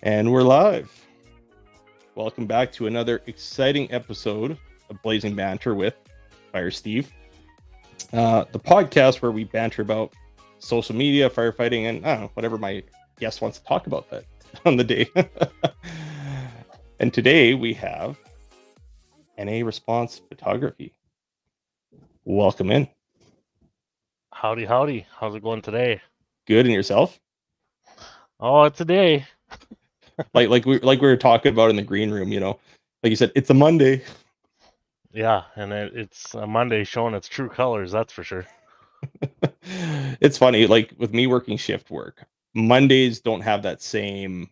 And we're live. Welcome back to another exciting episode of Blazing Banter with Fire Steve, the podcast where we banter about social media, firefighting, and I don't know, whatever my guest wants to talk about that on the day. And today we have NA Response Photography. Welcome in. Howdy, howdy. How's it going today? Good, and yourself? Oh, it's a day. like we were talking about in the green room, you know, like you said, it's a Monday. Yeah, and it's a Monday showing its true colors, that's for sure. It's funny, like with me working shift work, Mondays don't have that same,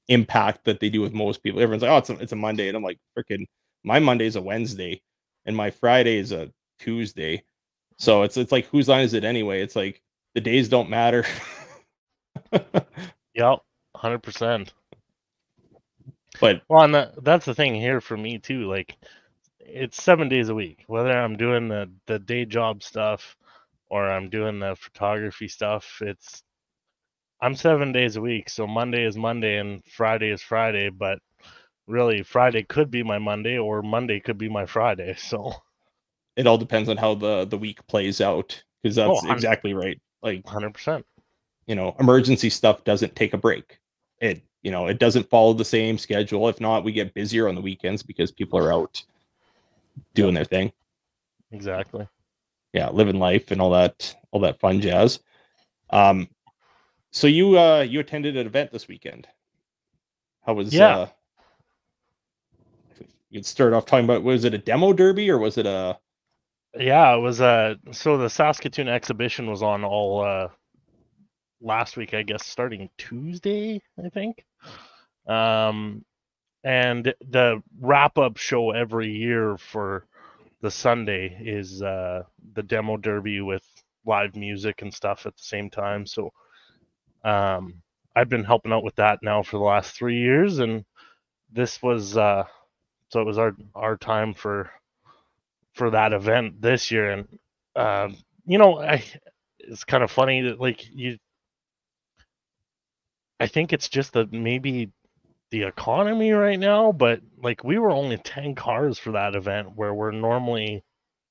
impact that they do with most people. Everyone's like, oh, it's a Monday. And I'm like, freaking, my Monday's a Wednesday and my Friday is a Tuesday. So it's like, whose line is it anyway? It's like the days don't matter. Yep, 100%. But well, and that's the thing here for me too. Like, it's 7 days a week, whether I'm doing the day job stuff or I'm doing the photography stuff. I'm 7 days a week, so Monday is Monday and Friday is Friday. But really, Friday could be my Monday or Monday could be my Friday. So it all depends on how the week plays out, because that's exactly right. Like 100%. Emergency stuff doesn't take a break. It doesn't follow the same schedule. If not, we get busier on the weekends because people are out doing their thing. Exactly. Yeah, living life and all that fun jazz. So you attended an event this weekend. How was you'd start off talking about, was it a demo derby or was it a Yeah, it was so the Saskatoon exhibition was on all last week, I guess, starting Tuesday, I think. And the wrap-up show every year for the Sunday is the demo derby with live music and stuff at the same time. So I've been helping out with that now for the last 3 years, and this was so it was our time for that event this year. And it's kind of funny that I think it's just that maybe the economy right now, but like we were only 10 cars for that event where we're normally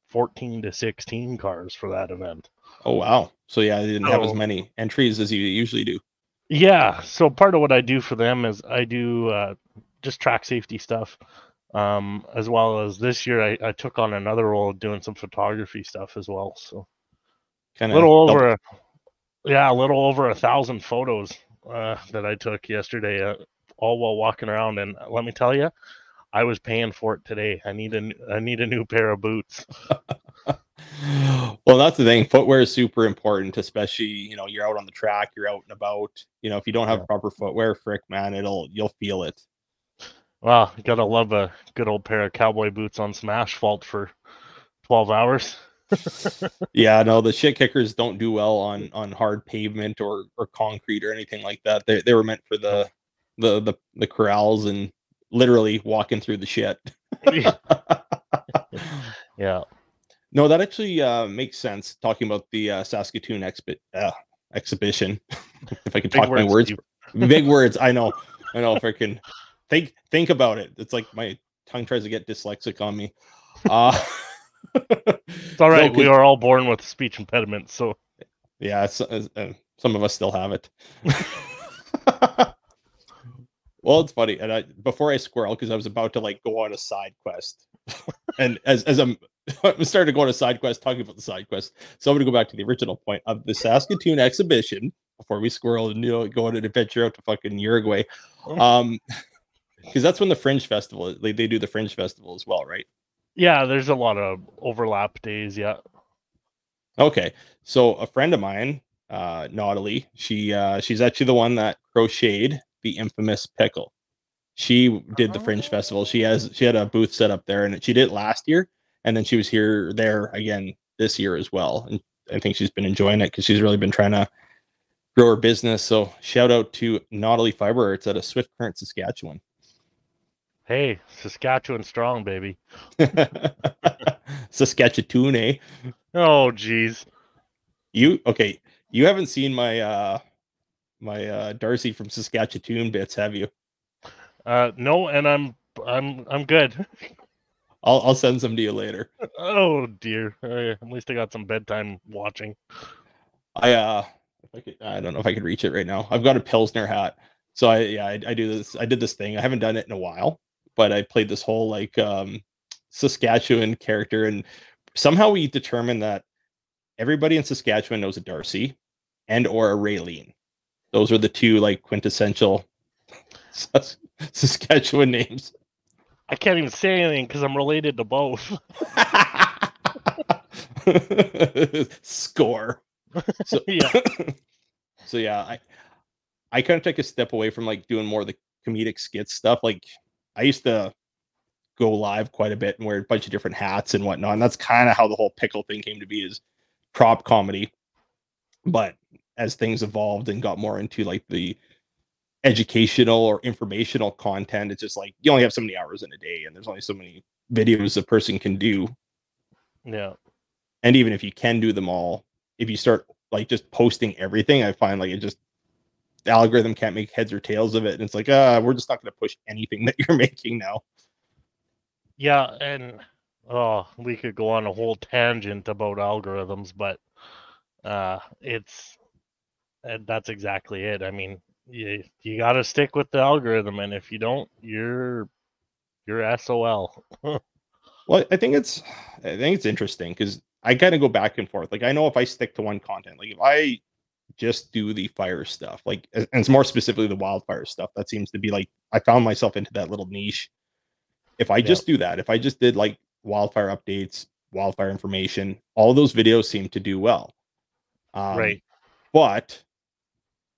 14 to 16 cars for that event. Oh wow. So yeah, they didn't have as many entries as you usually do. Yeah, so part of what I do for them is I do just track safety stuff. As well as this year I took on another role doing some photography stuff as well. So Kind a of little over 1,000 photos that I took yesterday, all while walking around. And let me tell you, I was paying for it today. I need a new pair of boots. Well, that's the thing. Footwear is super important, especially, you're out on the track, you're out and about. If you don't have proper footwear, frick, man, you'll feel it. Well, you gotta love a good old pair of cowboy boots on some asphalt for 12 hours. Yeah, no, the shit kickers don't do well on hard pavement or concrete or anything like that. They were meant for the corrals and literally walking through the shit. Yeah. No, that actually makes sense. Talking about the Saskatoon exhibition, if I could talk my words, big words. I know. Freaking think about it. It's like my tongue tries to get dyslexic on me. It's all right. We are all born with speech impediments, so yeah, some of us still have it. Well, it's funny, and before I squirrel, because I was about to go on a side quest, and as I'm starting to go on a side quest, talking about the side quest, so I'm going to go back to the original point of the Saskatoon exhibition before we squirrel and go on an adventure out to fucking Uruguay, because that's when the Fringe Festival, they do the Fringe Festival as well, right? Yeah, there's a lot of overlap days. Yeah. Okay, so a friend of mine, Nautilus, she's actually the one that crocheted the infamous pickle. She did the Fringe Festival. She had a booth set up there, and she did it last year, and then she was there again this year as well. And I think she's been enjoying it because she's really been trying to grow her business. So shout out to Nautilus Fiber Arts out of Swift Current, Saskatchewan. Hey, Saskatchewan strong, baby. Saskatchewan, eh? Oh, geez. You haven't seen my my Darcy from Saskatchewan bits, have you? No, and I'm good. I'll send some to you later. Oh dear. At least I got some bedtime watching. If I could, I don't know if I could reach it right now. I've got a Pilsner hat. So I do this. I did this thing. I haven't done it in a while, but I played this whole like Saskatchewan character, and somehow we determined that everybody in Saskatchewan knows a Darcy and or a Raylene. Those are the two like quintessential Saskatchewan names. I can't even say anything because I'm related to both. Score. So Yeah. so yeah, I kind of take a step away from like doing more of the comedic skit stuff. Like I used to go live quite a bit and wear a bunch of different hats and whatnot. And that's kind of how the whole pickle thing came to be, is prop comedy. But as things evolved and got more into like the educational or informational content, it's just like you only have so many hours in a day and there's only so many videos a person can do. Yeah. And even if you can do them all, if you start like just posting everything, I find like it just, the algorithm can't make heads or tails of it. And it's like, we're just not going to push anything that you're making now. Yeah, and we could go on a whole tangent about algorithms, but it's that's exactly it. I mean, you got to stick with the algorithm, and if you don't, you're SOL. Well, I think it's interesting because I kind of go back and forth. Like I know if I stick to one content, like if I just do the fire stuff, like, and it's more specifically the wildfire stuff, that seems to be like I found myself into that little niche. If I Yeah. just do that, if I just did like wildfire updates, wildfire information, all those videos seem to do well. Right. But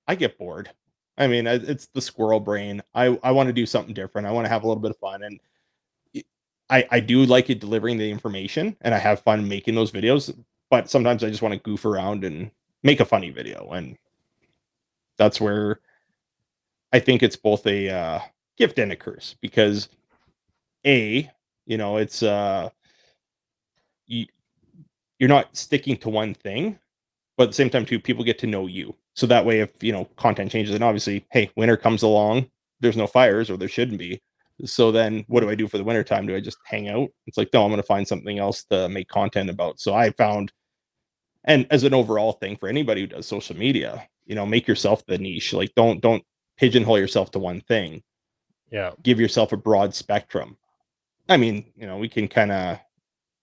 I get bored. I mean, it's the squirrel brain. I want to do something different. I want to have a little bit of fun, and I do like it delivering the information, and I have fun making those videos. But sometimes I just want to goof around and make a funny video, and that's where I think it's both a gift and a curse, because a, it's you, you're not sticking to one thing, but at the same time too, people get to know you. So that way, if content changes, and obviously, hey, winter comes along, there's no fires, or there shouldn't be. So then what do I do for the winter time? Do I just hang out? It's like, no, I'm going to find something else to make content about. So I found, and as an overall thing for anybody who does social media, make yourself the niche. Like don't pigeonhole yourself to one thing. Yeah. Give yourself a broad spectrum. I mean, we can kind of,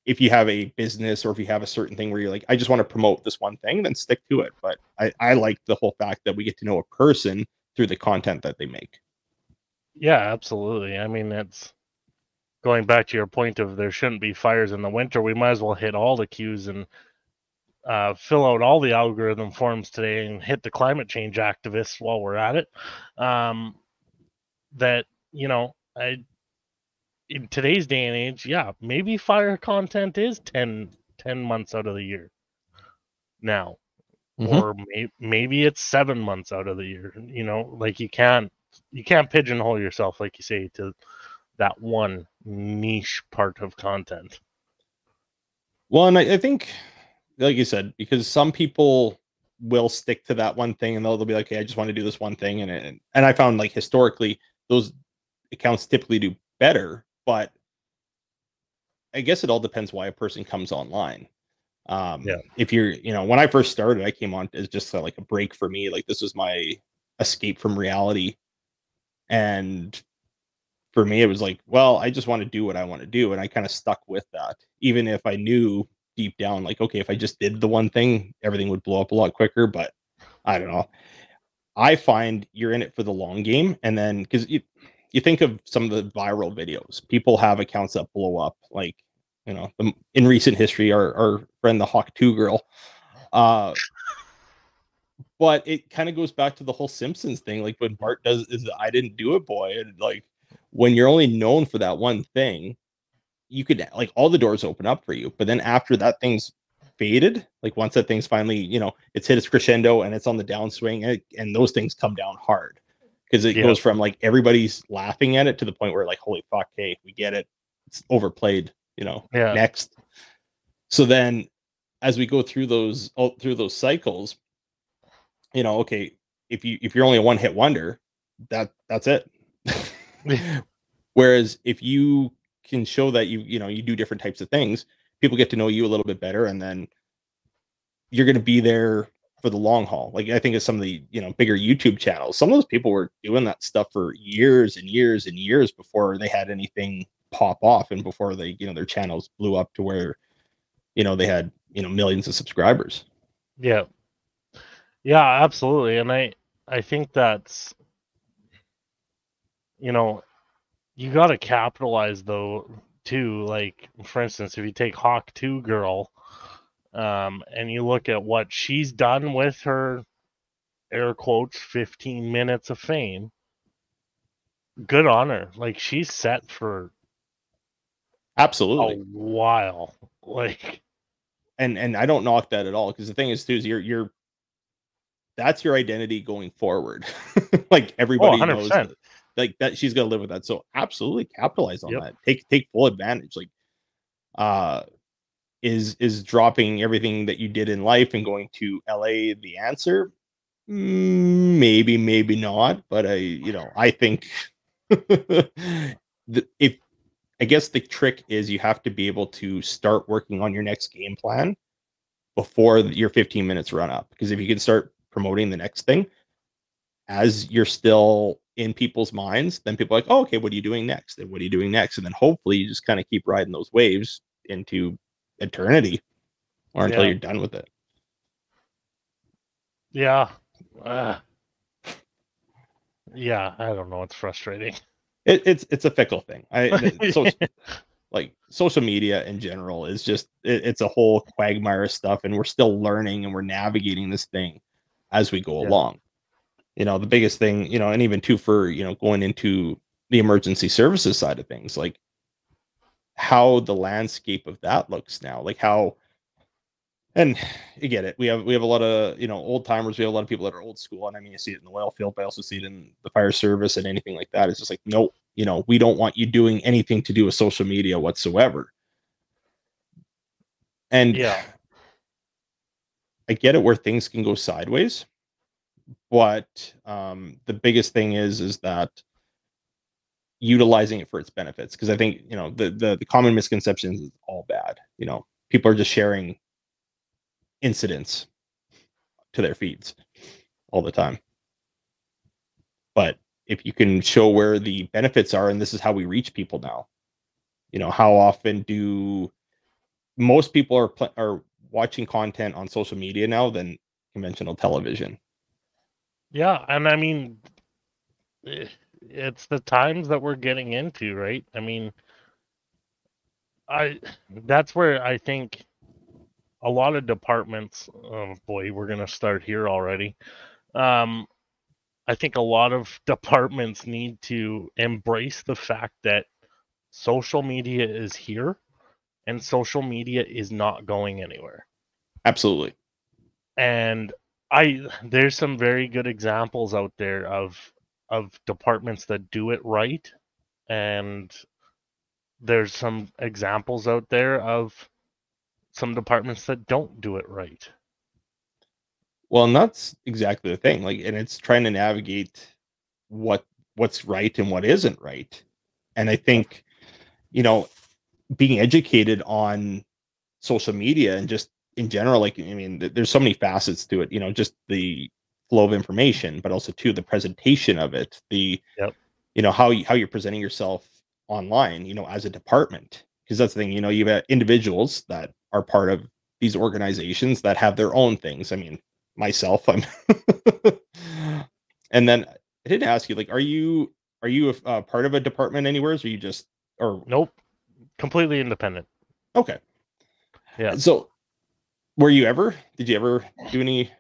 if you have a business or if you have a certain thing where you're like, I just want to promote this one thing, then stick to it. But I like the whole fact that we get to know a person through the content that they make. Yeah, absolutely. I mean, it's going back to your point of there shouldn't be fires in the winter. We might as well hit all the cues and fill out all the algorithm forms today and hit the climate change activists while we're at it. That I in today's day and age, yeah, maybe fire content is 10 months out of the year now, or maybe it's 7 months out of the year. Like you can't pigeonhole yourself, like you say, to that one niche part of content. Well, and I think, like you said, because some people will stick to that one thing and they'll be like, hey, I just want to do this one thing. And I found like historically, those accounts typically do better, but I guess it all depends why a person comes online. Yeah. If you're, when I first started, I came on as just like a break for me. Like this was my escape from reality. And for me, it was like, well, I just want to do what I want to do. And I kind of stuck with that, even if I knew deep down, like, okay, if I just did the one thing, everything would blow up a lot quicker. But I don't know. I find you're in it for the long game. And then, because you think of some of the viral videos, people have accounts that blow up. Like, in recent history, our friend, the Hawk 2 girl. But it kind of goes back to the whole Simpsons thing. Like when Bart does is the I didn't do it, boy. And like when you're only known for that one thing, you could like all the doors open up for you. But then after that thing's faded, like once that thing's finally, it's hit its crescendo and it's on the downswing, and those things come down hard because it goes from like everybody's laughing at it to the point where like, holy fuck, hey, we get it. It's overplayed, next. So then as we go through those cycles, okay, if you're only a one hit wonder, that's it. Whereas if you can show that you do different types of things, people get to know you a little bit better, and then you're going to be there for the long haul. Like I think of some of the bigger YouTube channels. Some of those people were doing that stuff for years and years and years before they had anything pop off, and before they their channels blew up to where they had millions of subscribers. Yeah. Yeah, absolutely. And I think that's, you got to capitalize though too. Like for instance, if you take Hawk 2 girl, and you look at what she's done with her air quotes 15 minutes of fame, good on her. Like she's set for a Absolutely. while. Like, And I don't knock that at all, because the thing is too is you're that's your identity going forward. Like oh, everybody knows 100%. that, like that she's gonna live with that. So absolutely capitalize on Yep. that. Take full advantage. Like uh is dropping everything that you did in life and going to LA the answer? Maybe, maybe not. But I think if I guess the trick is you have to be able to start working on your next game plan before your 15 minutes run up. Because if you can start promoting the next thing as you're still in people's minds, then people are like, oh, okay, what are you doing next? And what are you doing next? And then hopefully you just kind of keep riding those waves into eternity, or until Yeah. you're done with it. Yeah. Yeah, I don't know. It's frustrating. It's a fickle thing. So like social media in general is just it's a whole quagmire of stuff, and we're still learning and we're navigating this thing as we go Yeah. along. The biggest thing, and even too for going into the emergency services side of things, like how the landscape of that looks now, like how, and you get it. We have a lot of old timers. We have a lot of people that are old school, and I mean you see it in the oil field, but I also see it in the fire service and anything like that. It's just like, no, we don't want you doing anything to do with social media whatsoever. And Yeah. I get it where things can go sideways, but the biggest thing is that utilizing it for its benefits. Because I think the common misconception is it's all bad. People are just sharing incidents to their feeds all the time. But if you can show where the benefits are, and this is how we reach people now, how often do most people are watching content on social media now than conventional television? Yeah, and I mean, it's the times that we're getting into, right? I mean, I that's where I think a lot of departments, oh boy, we're gonna start here already. Um, I think a lot of departments need to embrace the fact that social media is here and social media is not going anywhere. Absolutely. And there's some very good examples out there of departments that do it right, and there's some examples out there of some departments that don't do it right. Well, and that's exactly the thing. Like, and it's trying to navigate what what's right and what isn't right. And I Yep. think, you know, being educated on social media and just in general, like, I mean, there's so many facets to it, just the flow of information, but also to the presentation of it, the, Yep. how you're presenting yourself online, as a department. Because that's the thing, you've got individuals that are part of these organizations that have their own things. I mean, myself, I'm, and then I didn't ask you, like, are you a part of a department anywhere? Or are you just, or Nope. Completely independent. okay? Yeah. So, did you ever do any?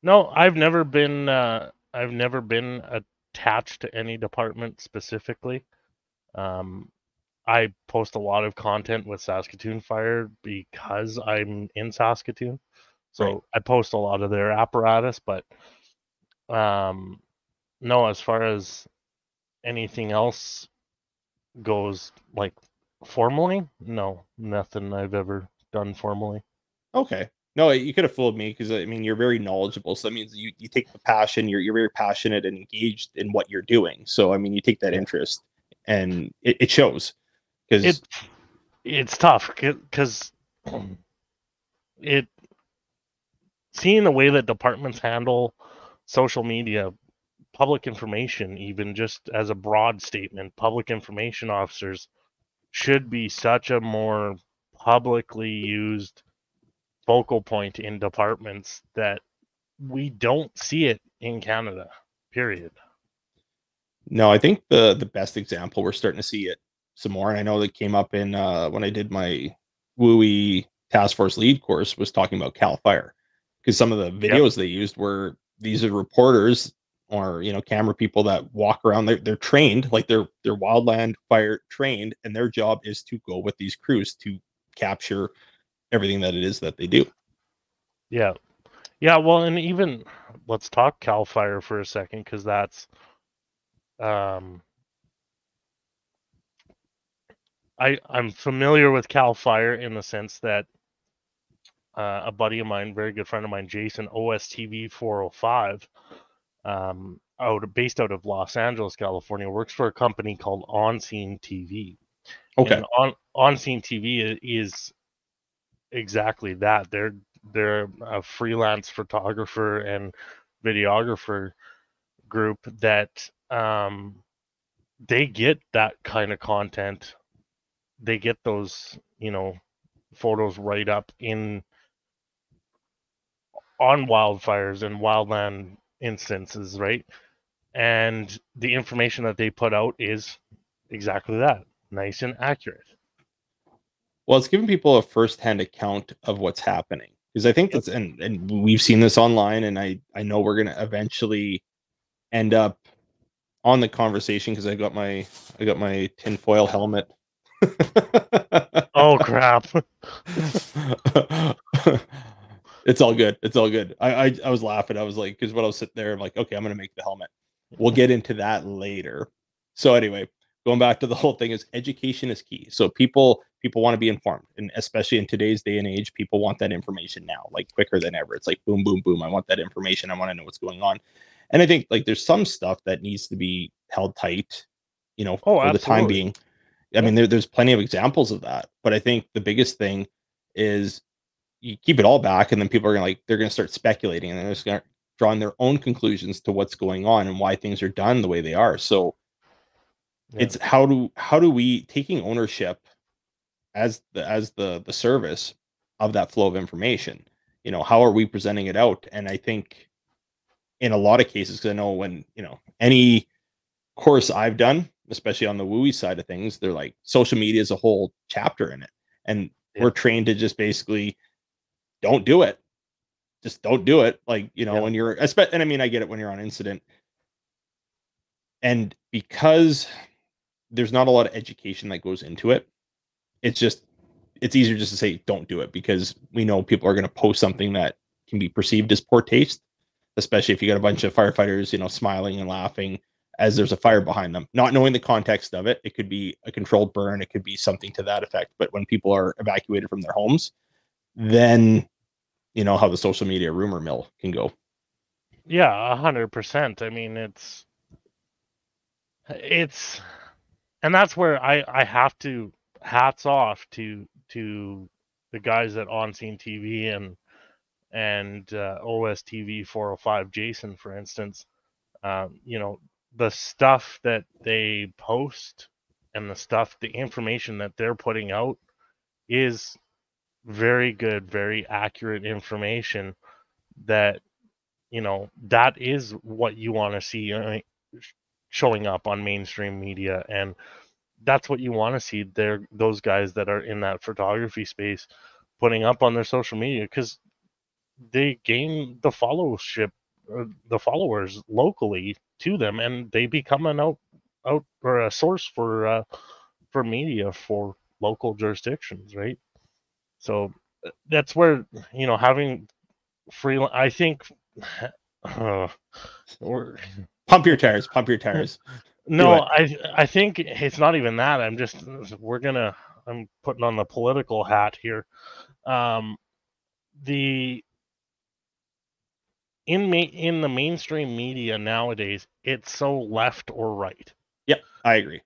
No, I've never been attached to any department specifically. Um, I post a lot of content with Saskatoon Fire because I'm in Saskatoon. Right. So I post a lot of their apparatus, but um, no, as far as anything else goes, like formally, no, nothing I've ever done formally. Okay. No, you could have fooled me because I mean you're very knowledgeable. So that means you take the passion. You're very passionate and engaged in what you're doing. So I mean you take that Yeah. interest, and it shows. It Because it's tough because it seeing the way that departments handle social media, public information, even just as a broad statement, public information officers should be such a more publicly used focal point in departments that we don't see it in Canada. Period. no, I think the best example we're starting to see it some more, and I know that came up in when I did my WUI task force lead course was talking about Cal Fire because some of the Yep. videos they used were these are reporters or camera people that walk around. They're trained like they're wildland fire trained, and their job is to go with these crews to capture everything that it is that they do. Yeah. Yeah. Well, and even let's talk Cal Fire for a second because that's um, I'm familiar with Cal Fire in the sense that a buddy of mine, very good friend of mine, Jason OSTV 405, based out of Los Angeles, California, works for a company called On Scene TV, Okay. and On Scene TV is exactly that. They're a freelance photographer and videographer group that they get that kind of content. They get those photos right up in on wildfires and wildland instances, right? And the information that they put out is exactly that, nice and accurate. Well, it's giving people a firsthand account of what's happening because I think Yep. that's and we've seen this online, and I know we're gonna eventually end up on the conversation because I got my tinfoil helmet. Oh crap. It's all good. It's all good. I was laughing. I was like, because when I was sitting there, I'm like, okay, I'm gonna make the helmet. We'll get into that later. So anyway, going back to the whole thing is education is key. So people want to be informed, and especially in today's day and age, people want that information now, like quicker than ever. It's like boom, boom, boom. I want that information. I want to know what's going on. And I think like there's some stuff that needs to be held tight, Oh, for the time absolutely. being. I Yep. mean, there's plenty of examples of that, but I think the biggest thing is you keep it all back, and then people are gonna they're gonna start speculating, and they're just gonna drawing their own conclusions to what's going on and why things are done the way they are. So Yeah. it's how do we taking ownership as the service of that flow of information. How are we presenting it out? And I think in a lot of cases, because I know when any course I've done, especially on the WUI side of things, they're like social media is a whole chapter in it, and we're Yeah. trained to just basically don't do it. Just don't do it. Like Yeah. when you're, and I mean I get it when you're on incident, and because there's not a lot of education that goes into it, it's just it's easier just to say don't do it because we know people are going to post something that can be perceived as poor taste, especially if you got a bunch of firefighters, smiling and laughing as there's a fire behind them, not knowing the context of it. It could be a controlled burn, it could be something to that effect. But when people are evacuated from their homes, then you know how the social media rumor mill can go. Yeah, 100%. I mean, it's and that's where I have to hats off to the guys at On Scene TV and OSTV 405 Jason, for instance. The stuff that they post and the information that they're putting out is very good, very accurate information that that is what you want to see showing up on mainstream media, and that's what you want to see there, those guys that are in that photography space putting up on their social media, because they gain the followership, the followers locally to them, and they become an out or a source for media for local jurisdictions, right? So that's where having free. I think or Pump your tires, pump your tires. Do no, it. I think it's not even that. I'm putting on the political hat here. Um, the in the mainstream media nowadays, it's so left or right. Yep, I agree.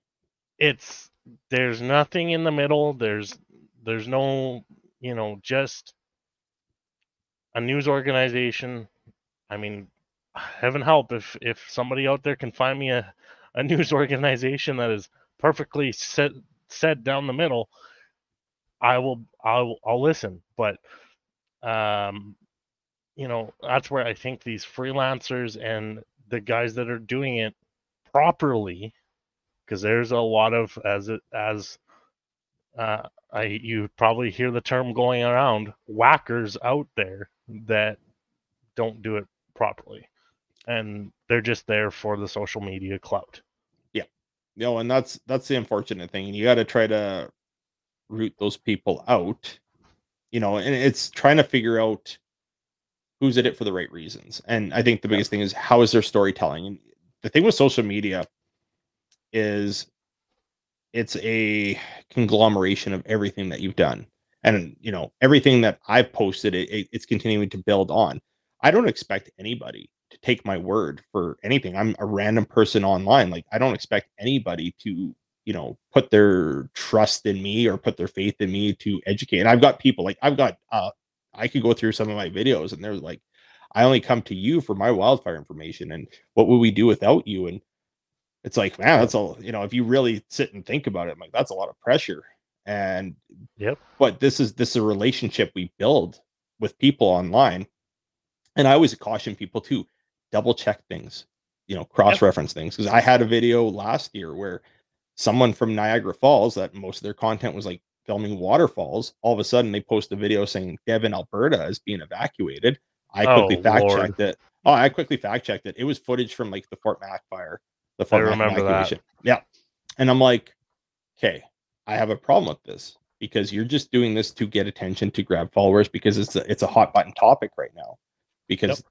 There's nothing in the middle. There's no, just a news organization. I mean, heaven help if somebody out there can find me a news organization that is perfectly set down the middle, I'll listen. But um, that's where I think these freelancers and the guys that are doing it properly, because there's a lot of you probably hear the term going around, whackers out there that don't do it properly, and they're just there for the social media clout. Yeah. And that's the unfortunate thing. And you got to try to root those people out, and it's trying to figure out who's in it for the right reasons. And I think the biggest thing is, how is their storytelling? And the thing with social media is it's a conglomeration of everything that you've done. And, everything that I've posted, it's continuing to build on. I don't expect anybody to take my word for anything. I'm a random person online. Like, I don't expect anybody to, put their trust in me or put their faith in me to educate. And I've got people like, I could go through some of my videos and they're like, I only come to you for my wildfire information. And what would we do without you? And it's like, man, that's all, if you really sit and think about it, I'm like, that's a lot of pressure. And Yep. but this is a relationship we build with people online. And I always caution people to double check things, cross reference things. Because I had a video last year where someone from Niagara Falls, that most of their content was like filming waterfalls, all of a sudden they post a video saying Devon, Alberta is being evacuated. I quickly Oh fact Lord, checked it. Oh, I quickly fact checked it. It was footage from like the Fort Mac fire, the I Fort Mac remember that. evacuation. Yeah. And I'm like, okay, I have a problem with this because you're just doing this to get attention, to grab followers, because it's a hot button topic right now. Yep. Because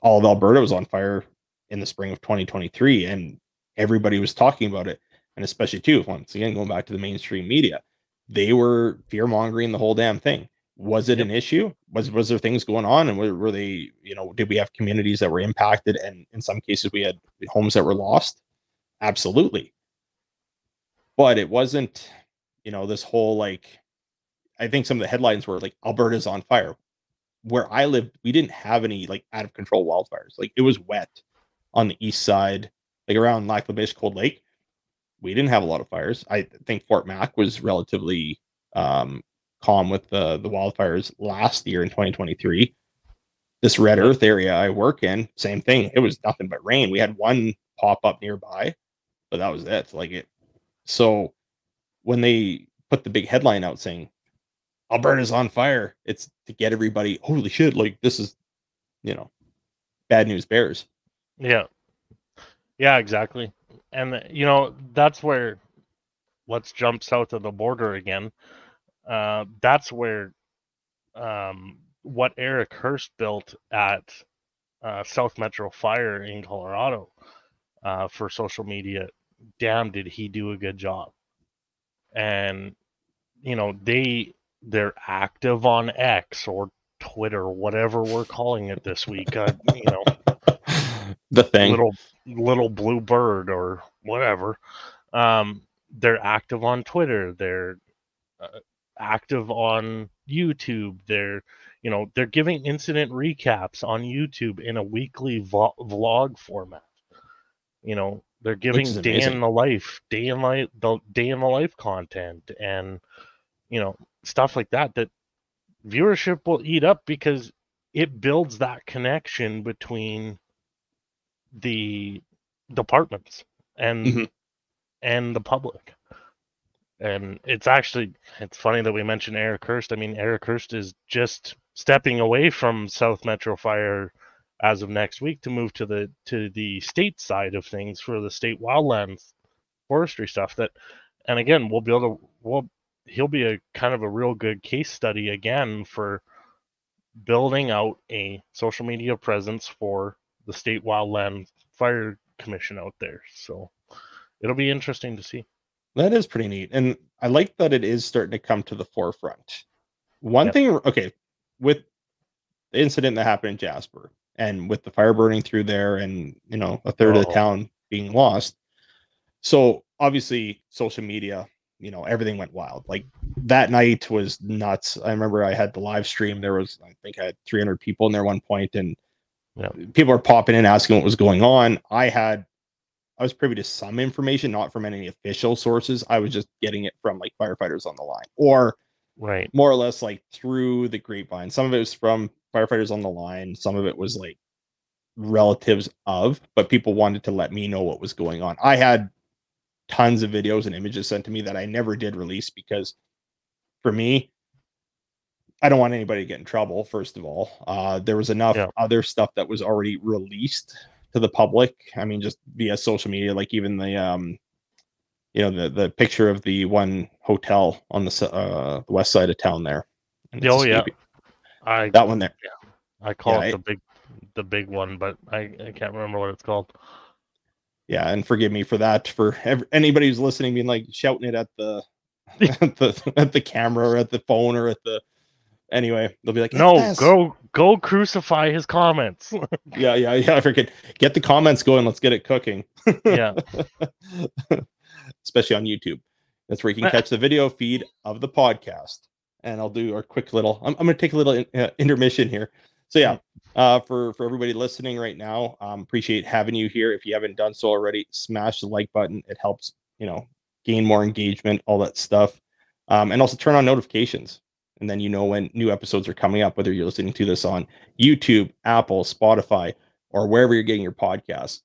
all of Alberta was on fire in the spring of 2023, and everybody was talking about it, and especially too, once again, going back to the mainstream media, they were fear mongering the whole damn thing. Was it Yep. an issue? Was there things going on, and were they, did we have communities that were impacted, and in some cases we had homes that were lost? Absolutely. But it wasn't, this whole like, I think some of the headlines were like, Alberta's on fire. Where I lived, we didn't have any like out of control wildfires. Like, it was wet on the east side, like around Lac La Biche, Cold Lake. We didn't have a lot of fires. I think Fort Mac was relatively calm with the wildfires last year in 2023. This Red Yep. Earth area I work in, same thing. It was nothing but rain. We had one pop up nearby, but that was it. Like it. So when they put the big headline out saying Alberta's on fire, it's to get everybody, holy shit, like this is, you know, bad news bears. Yeah. Yeah. Exactly. And that's where, let's jump south of the border again. That's where what Eric Hurst built at South Metro Fire in Colorado for social media. Damn, did he do a good job? And they're active on X or Twitter, whatever we're calling it this week. The thing. Little blue bird or whatever. They're active on Twitter. They're active on YouTube. They're giving incident recaps on YouTube in a weekly vlog format. They're Which giving is amazing. day in the life content, and stuff like that viewership will eat up because it builds that connection between the departments and Mhm. the public. And it's funny that we mentioned Eric Hurst. I mean, Eric Hurst is just stepping away from South Metro Fire as of next week to move to the state side of things for the state wildlands forestry stuff. And again, he'll be a kind of a real good case study again for building out a social media presence for the state wildland fire commission out there. So it'll be interesting to see. That is pretty neat. And I like that it is starting to come to the forefront. One Yep. thing, okay, with the incident that happened in Jasper, and with the fire burning through there, and a third of the Oh, town being lost. So obviously, social media, everything went wild. Like that night was nuts. I remember I had the live stream. There was, I think, I had 300 people in there one point, and yeah, people are popping in asking what was going on. I was privy to some information, not from any official sources. I was just getting it from like firefighters on the line, or right. more or less like through the grapevine. Some of it was from firefighters on the line. Some of it was like relatives of, but people wanted to let me know what was going on. I had tons of videos and images sent to me that I never did release because for me, I don't want anybody to get in trouble. First of all, there was enough Yeah. other stuff that was already released to the public. I mean, just via social media, like even the picture of the one hotel on the west side of town there, and it's Oh yeah. escaping I that one there. I call Yeah, it the big one, but I can't remember what it's called. yeah, and forgive me for that. For anybody who's listening, being like shouting it at the at the camera or at the phone or at the anyway, they'll be like, "It's No, this." go crucify his comments. Yeah, yeah, yeah. I forget. Get the comments going. Let's get it cooking. Yeah. Especially on YouTube. That's where you can catch the video feed of the podcast. And I'll do our quick little. I'm going to take a little intermission here. So yeah, for everybody listening right now, appreciate having you here. If you haven't done so already, smash the like button. It helps gain more engagement, all that stuff, and also turn on notifications. And then when new episodes are coming up, whether you're listening to this on YouTube, Apple, Spotify, or wherever you're getting your podcasts.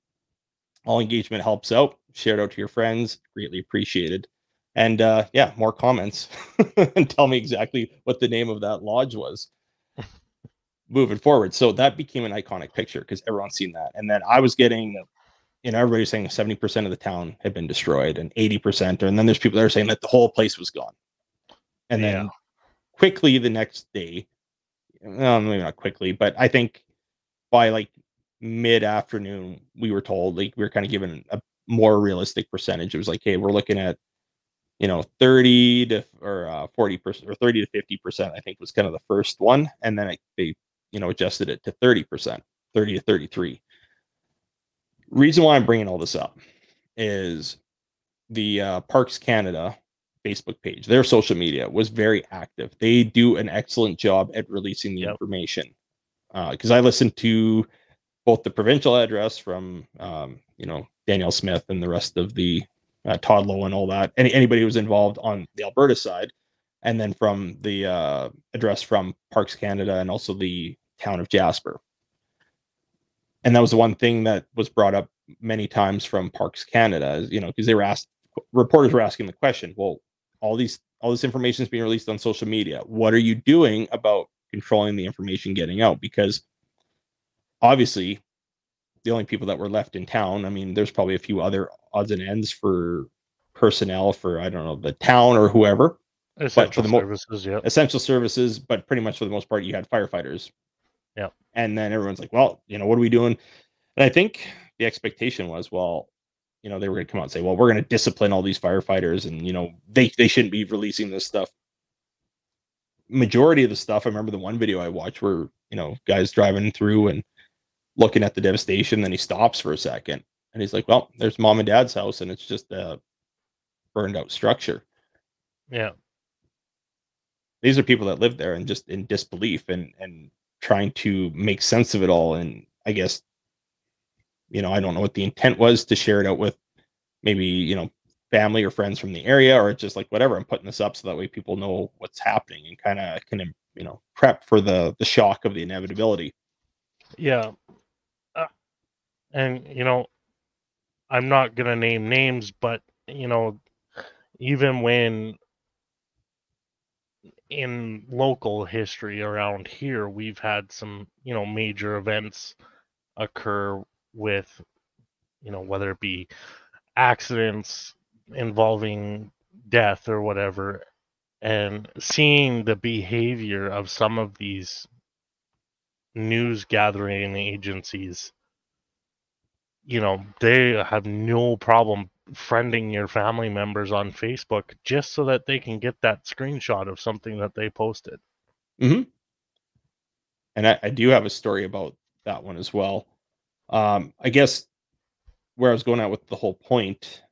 All engagement helps out. Share it out to your friends. Greatly appreciated. And yeah, more comments. And tell me exactly what the name of that lodge was moving forward. So that became an iconic picture because everyone's seen that. And then I was getting, everybody's saying 70% of the town had been destroyed and 80%. And then there's people that are saying that the whole place was gone. And then quickly the next day, well, maybe not quickly, but I think by like mid-afternoon, we were told, like, we were kind of given a more realistic percentage. It was like, hey, we're looking at 30 to or 40% or 30 to 50%, I think was kind of the first one, and then they adjusted it to 30%, 30 to 33. Reason why I'm bringing all this up is the Parks Canada Facebook page, their social media was very active. They do an excellent job at releasing the information, because I listened to both the provincial address from Danielle Smith and the rest of the Todd Lowe and all that, anybody who was involved on the Alberta side, and then from the address from Parks Canada and also the town of Jasper. And that was the one thing that was brought up many times from Parks Canada, because they were reporters were asking the question, well, all this information is being released on social media. What are you doing about controlling the information getting out? Because obviously the only people that were left in town, I mean, there's probably a few other odds and ends for personnel for, I don't know, the town or whoever. Essential services, essential services, but pretty much for the most part, you had firefighters. Yeah. And then everyone's like, well, what are we doing? And I think the expectation was, well, they were going to come out and say, well, we're going to discipline all these firefighters, and they shouldn't be releasing this stuff. Majority of the stuff, I remember the one video I watched where guys driving through and looking at the devastation, then he stops for a second and he's like, well, there's mom and dad's house and it's just a burned out structure. Yeah. These are people that live there and just in disbelief and trying to make sense of it all. And I guess, I don't know what the intent was to share it out with maybe, family or friends from the area, or it's just like, whatever, I'm putting this up so that way people know what's happening and kind of can, prep for the shock of the inevitability. Yeah. And, I'm not going to name names, but, even when in local history around here, we've had some, major events occur with, whether it be accidents involving death or whatever, and seeing the behavior of some of these news gathering agencies, they have no problem friending your family members on Facebook just so that they can get that screenshot of something that they posted. Mm-hmm. And I do have a story about that one as well. I guess where I was going at with the whole point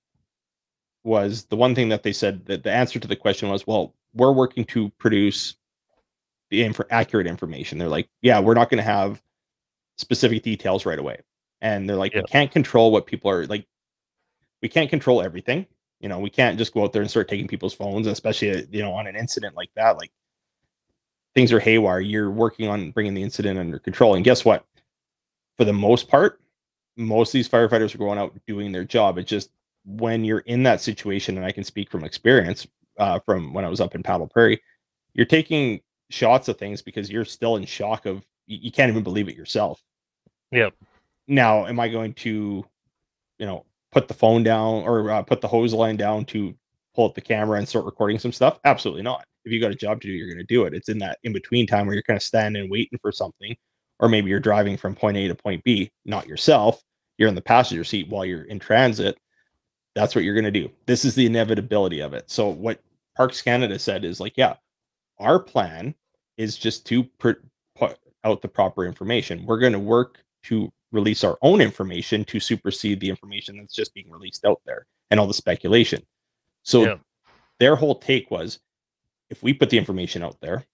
was the one thing that they said that the answer to the question was, well, we're working to produce accurate information. They're like, yeah, we're not going to have specific details right away. And they're like, we Yeah. can't control what people are like. We can't control everything. We can't just go out there and start taking people's phones, especially, on an incident like that. Like, things are haywire. You're working on bringing the incident under control. And guess what? For the most part, most of these firefighters are going out doing their job. It's just when you're in that situation, and I can speak from experience from when I was up in Paddle Prairie, you're taking shots of things because you're still in shock of you can't even believe it yourself. Yep. Now, am I going to, put the phone down or put the hose line down to pull up the camera and start recording some stuff? Absolutely not. If you got a job to do, you're going to do it. It's in that in between time where you're kind of standing and waiting for something, or maybe you're driving from point A to point B, not yourself. You're in the passenger seat while you're in transit. That's what you're going to do. This is the inevitability of it. So what Parks Canada said is like, yeah, our plan is just to put out the proper information. We're going to work to release our own information to supersede the information that's just being released out there and all the speculation. So Yeah. their whole take was, if we put the information out there,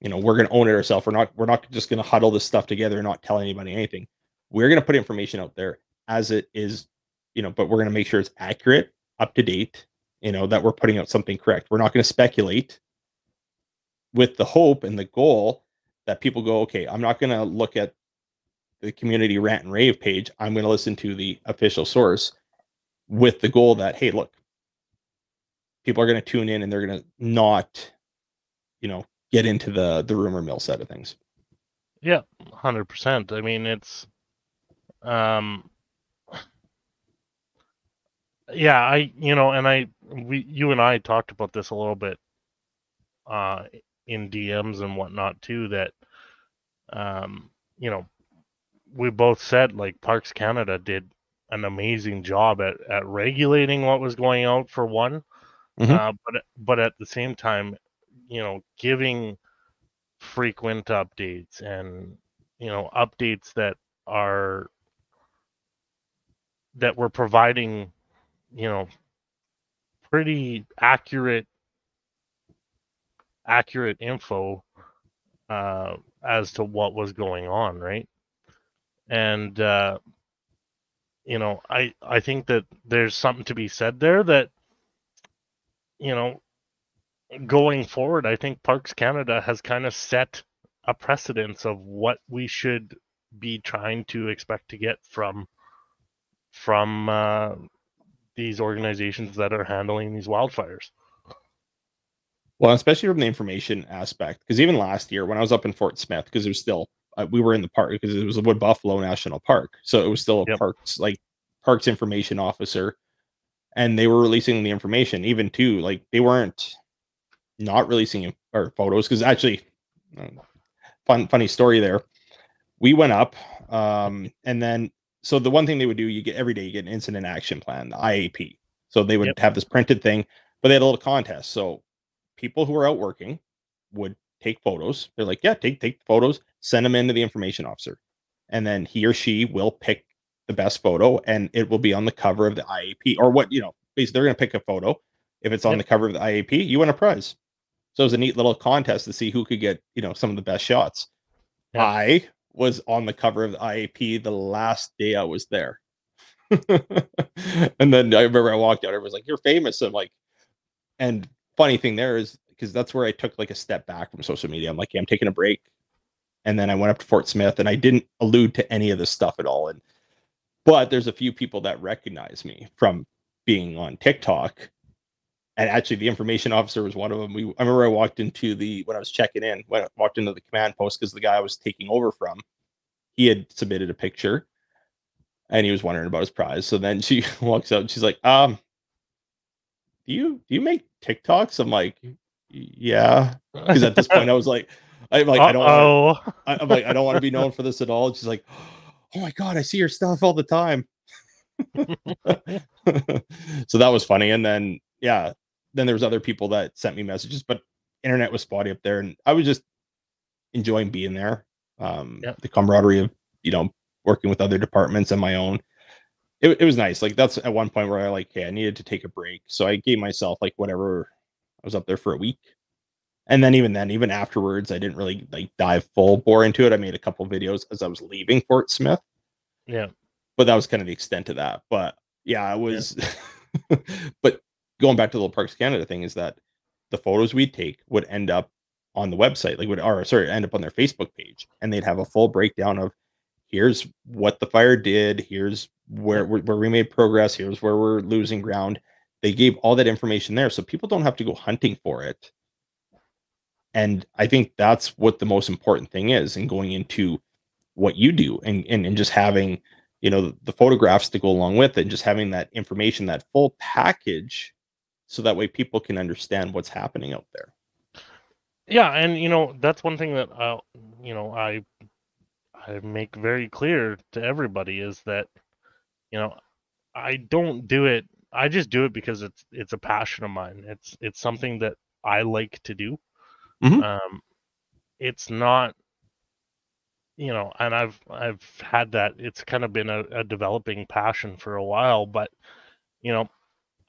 we're going to own it ourselves. We're not just going to huddle this stuff together and not tell anybody anything. We're going to put information out there as it is, but we're going to make sure it's accurate, up to date, that we're putting out something correct. We're not going to speculate, with the hope and the goal that people go, okay, I'm not going to look at the community rant and rave page. I'm going to listen to the official source, with the goal that, hey, look, people are going to tune in and they're going to not, get into the rumor mill side of things. Yeah. 100%. I mean, it's, yeah, you and I talked about this a little bit, in DMs and whatnot too, that, you know, we both said like Parks Canada did an amazing job at regulating what was going out for one, Mhm. but at the same time, giving frequent updates and updates are that we're providing, you know, pretty accurate info as to what was going on, right? And I think that there's something to be said there that, you know, going forward, I think Parks Canada has kind of set a precedence of what we should be trying to expect to get from these organizations that are handling these wildfires. Well, especially from the information aspect, because even last year when I was up in Fort Smith, because it was still we were in the park because it was a Wood Buffalo National Park, so it was still a Yep. parks information officer, and they were releasing the information even too. Like, they weren't not releasing our photos, because actually, uh, funny story there. We went up, and then so the one thing they would do, you get every day, you get an incident action plan, the IAP. So they would Yep. have this printed thing, but they had a little contest. So people who were out working would take photos. They're like, yeah, take photos, send them into the information officer, and then he or she will pick the best photo, and it will be on the cover of the IAP, or what, basically they're going to pick a photo. If it's on Yep. the cover of the IAP, you win a prize. So it was a neat little contest to see who could get, some of the best shots. Yep. I was on the cover of the IAP the last day I was there. And then I remember I walked out, everyone's like, you're famous. I'm like, and funny thing there is, because that's where I took like a step back from social media. I'm like, yeah, I'm taking a break. And then I went up to Fort Smith, and I didn't allude to any of this stuff at all. But there's a few people that recognize me from being on TikTok. And actually, the information officer was one of them. I remember I walked into when I was checking in, when I walked into the command post, because the guy I was taking over from, he had submitted a picture and he was wondering about his prize. So then she walks out and she's like, do you make TikToks? I'm like, yeah. Because at this point I was like, I'm like, I don't want to, I'm like, I don't want to be known for this at all. And she's like, oh my God, I see your stuff all the time. So that was funny. And then, yeah, then there was other people that sent me messages, but internet was spotty up there, and I was just enjoying being there. Yeah. The camaraderie of, working with other departments and my own. It was nice. Like that's at one point where I needed to take a break. So I gave myself like whatever, I was up there for a week. And then even afterwards, I didn't really like dive full bore into it. I made a couple videos as I was leaving Fort Smith, Yeah. but that was kind of the extent of that. But yeah, it Yeah. was. But going back to the Little Parks Canada thing is that the photos we'd take would end up on the website, end up on their Facebook page, and they'd have a full breakdown of here's what the fire did, here's where we made progress, here's where we're losing ground. They gave all that information there, so people don't have to go hunting for it. And I think that's what the most important thing is in going into what you do, and just having, the photographs to go along with it, and just having that information, that full package, so that way people can understand what's happening out there. Yeah, and that's one thing that I make very clear to everybody is that I don't do it. I just do it because it's a passion of mine. It's something that I like to do. Mhm. It's not, and I've had that. It's kind of been a developing passion for a while, but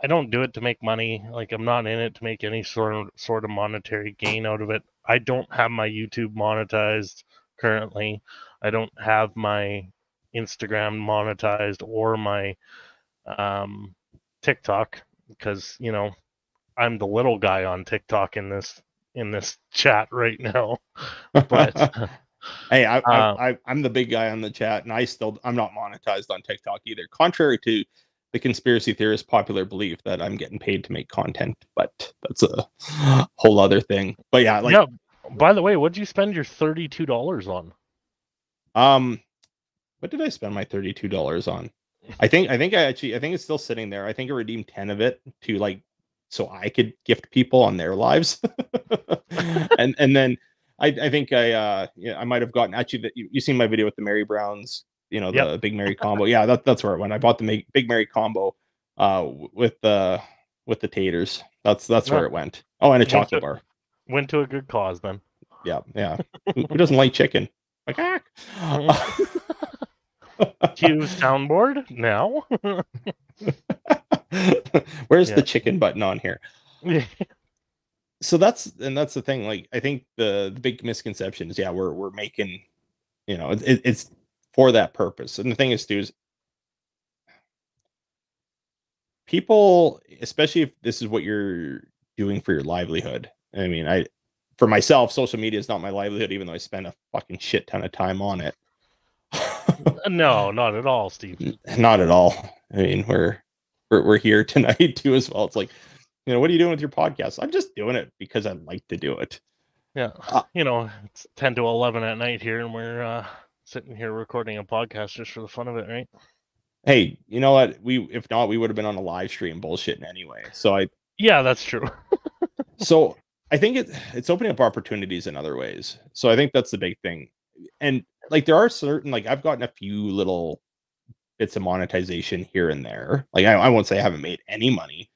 I don't do it to make money. Like I'm not in it to make any sort of monetary gain out of it. I don't have my YouTube monetized currently. I don't have my Instagram monetized or my TikTok because I'm the little guy on TikTok in this chat right now. But Hey, uh, I'm the big guy on the chat, and I'm not monetized on TikTok either. Contrary to the conspiracy theorist popular belief that I'm getting paid to make content, but that's a whole other thing. But yeah, yeah. By the way, what'd you spend your $32 on? um, what did I spend my $32 on? I think it's still sitting there. I think I redeemed 10 of it to so I could gift people on their lives. And then I think I might have gotten actually that you seen my video with the Mary Browns, Yep. the Big Mary combo. Yeah, that's where it went. I bought the Big Mary combo with the taters. That's where No, it went. Oh, and a went chocolate to bar. went to a good cause then. Yeah, yeah. Who doesn't like chicken? Like, Cue soundboard now. Where's the Yeah. chicken button on here? So that's the thing. Like, I think the big misconception is, yeah, we're making, it's for that purpose. And the thing is, too, is people, especially if this is what you're doing for your livelihood. I mean, for myself, social media is not my livelihood, even though I spend a fucking shit ton of time on it. No, not at all, Steve. Not at all. I mean, we're here tonight too as well. It's like, what are you doing with your podcast? I'm just doing it because I like to do it. Yeah. Uh, It's 10 to 11 at night here, and we're sitting here recording a podcast just for the fun of it, right? Hey, you know what? If not, we would have been on a live stream bullshitting anyway. Yeah, that's true. So I think it's opening up opportunities in other ways. So I think that's the big thing. And like there are certain, like I've gotten a few little bits of monetization here and there. Like I won't say I haven't made any money.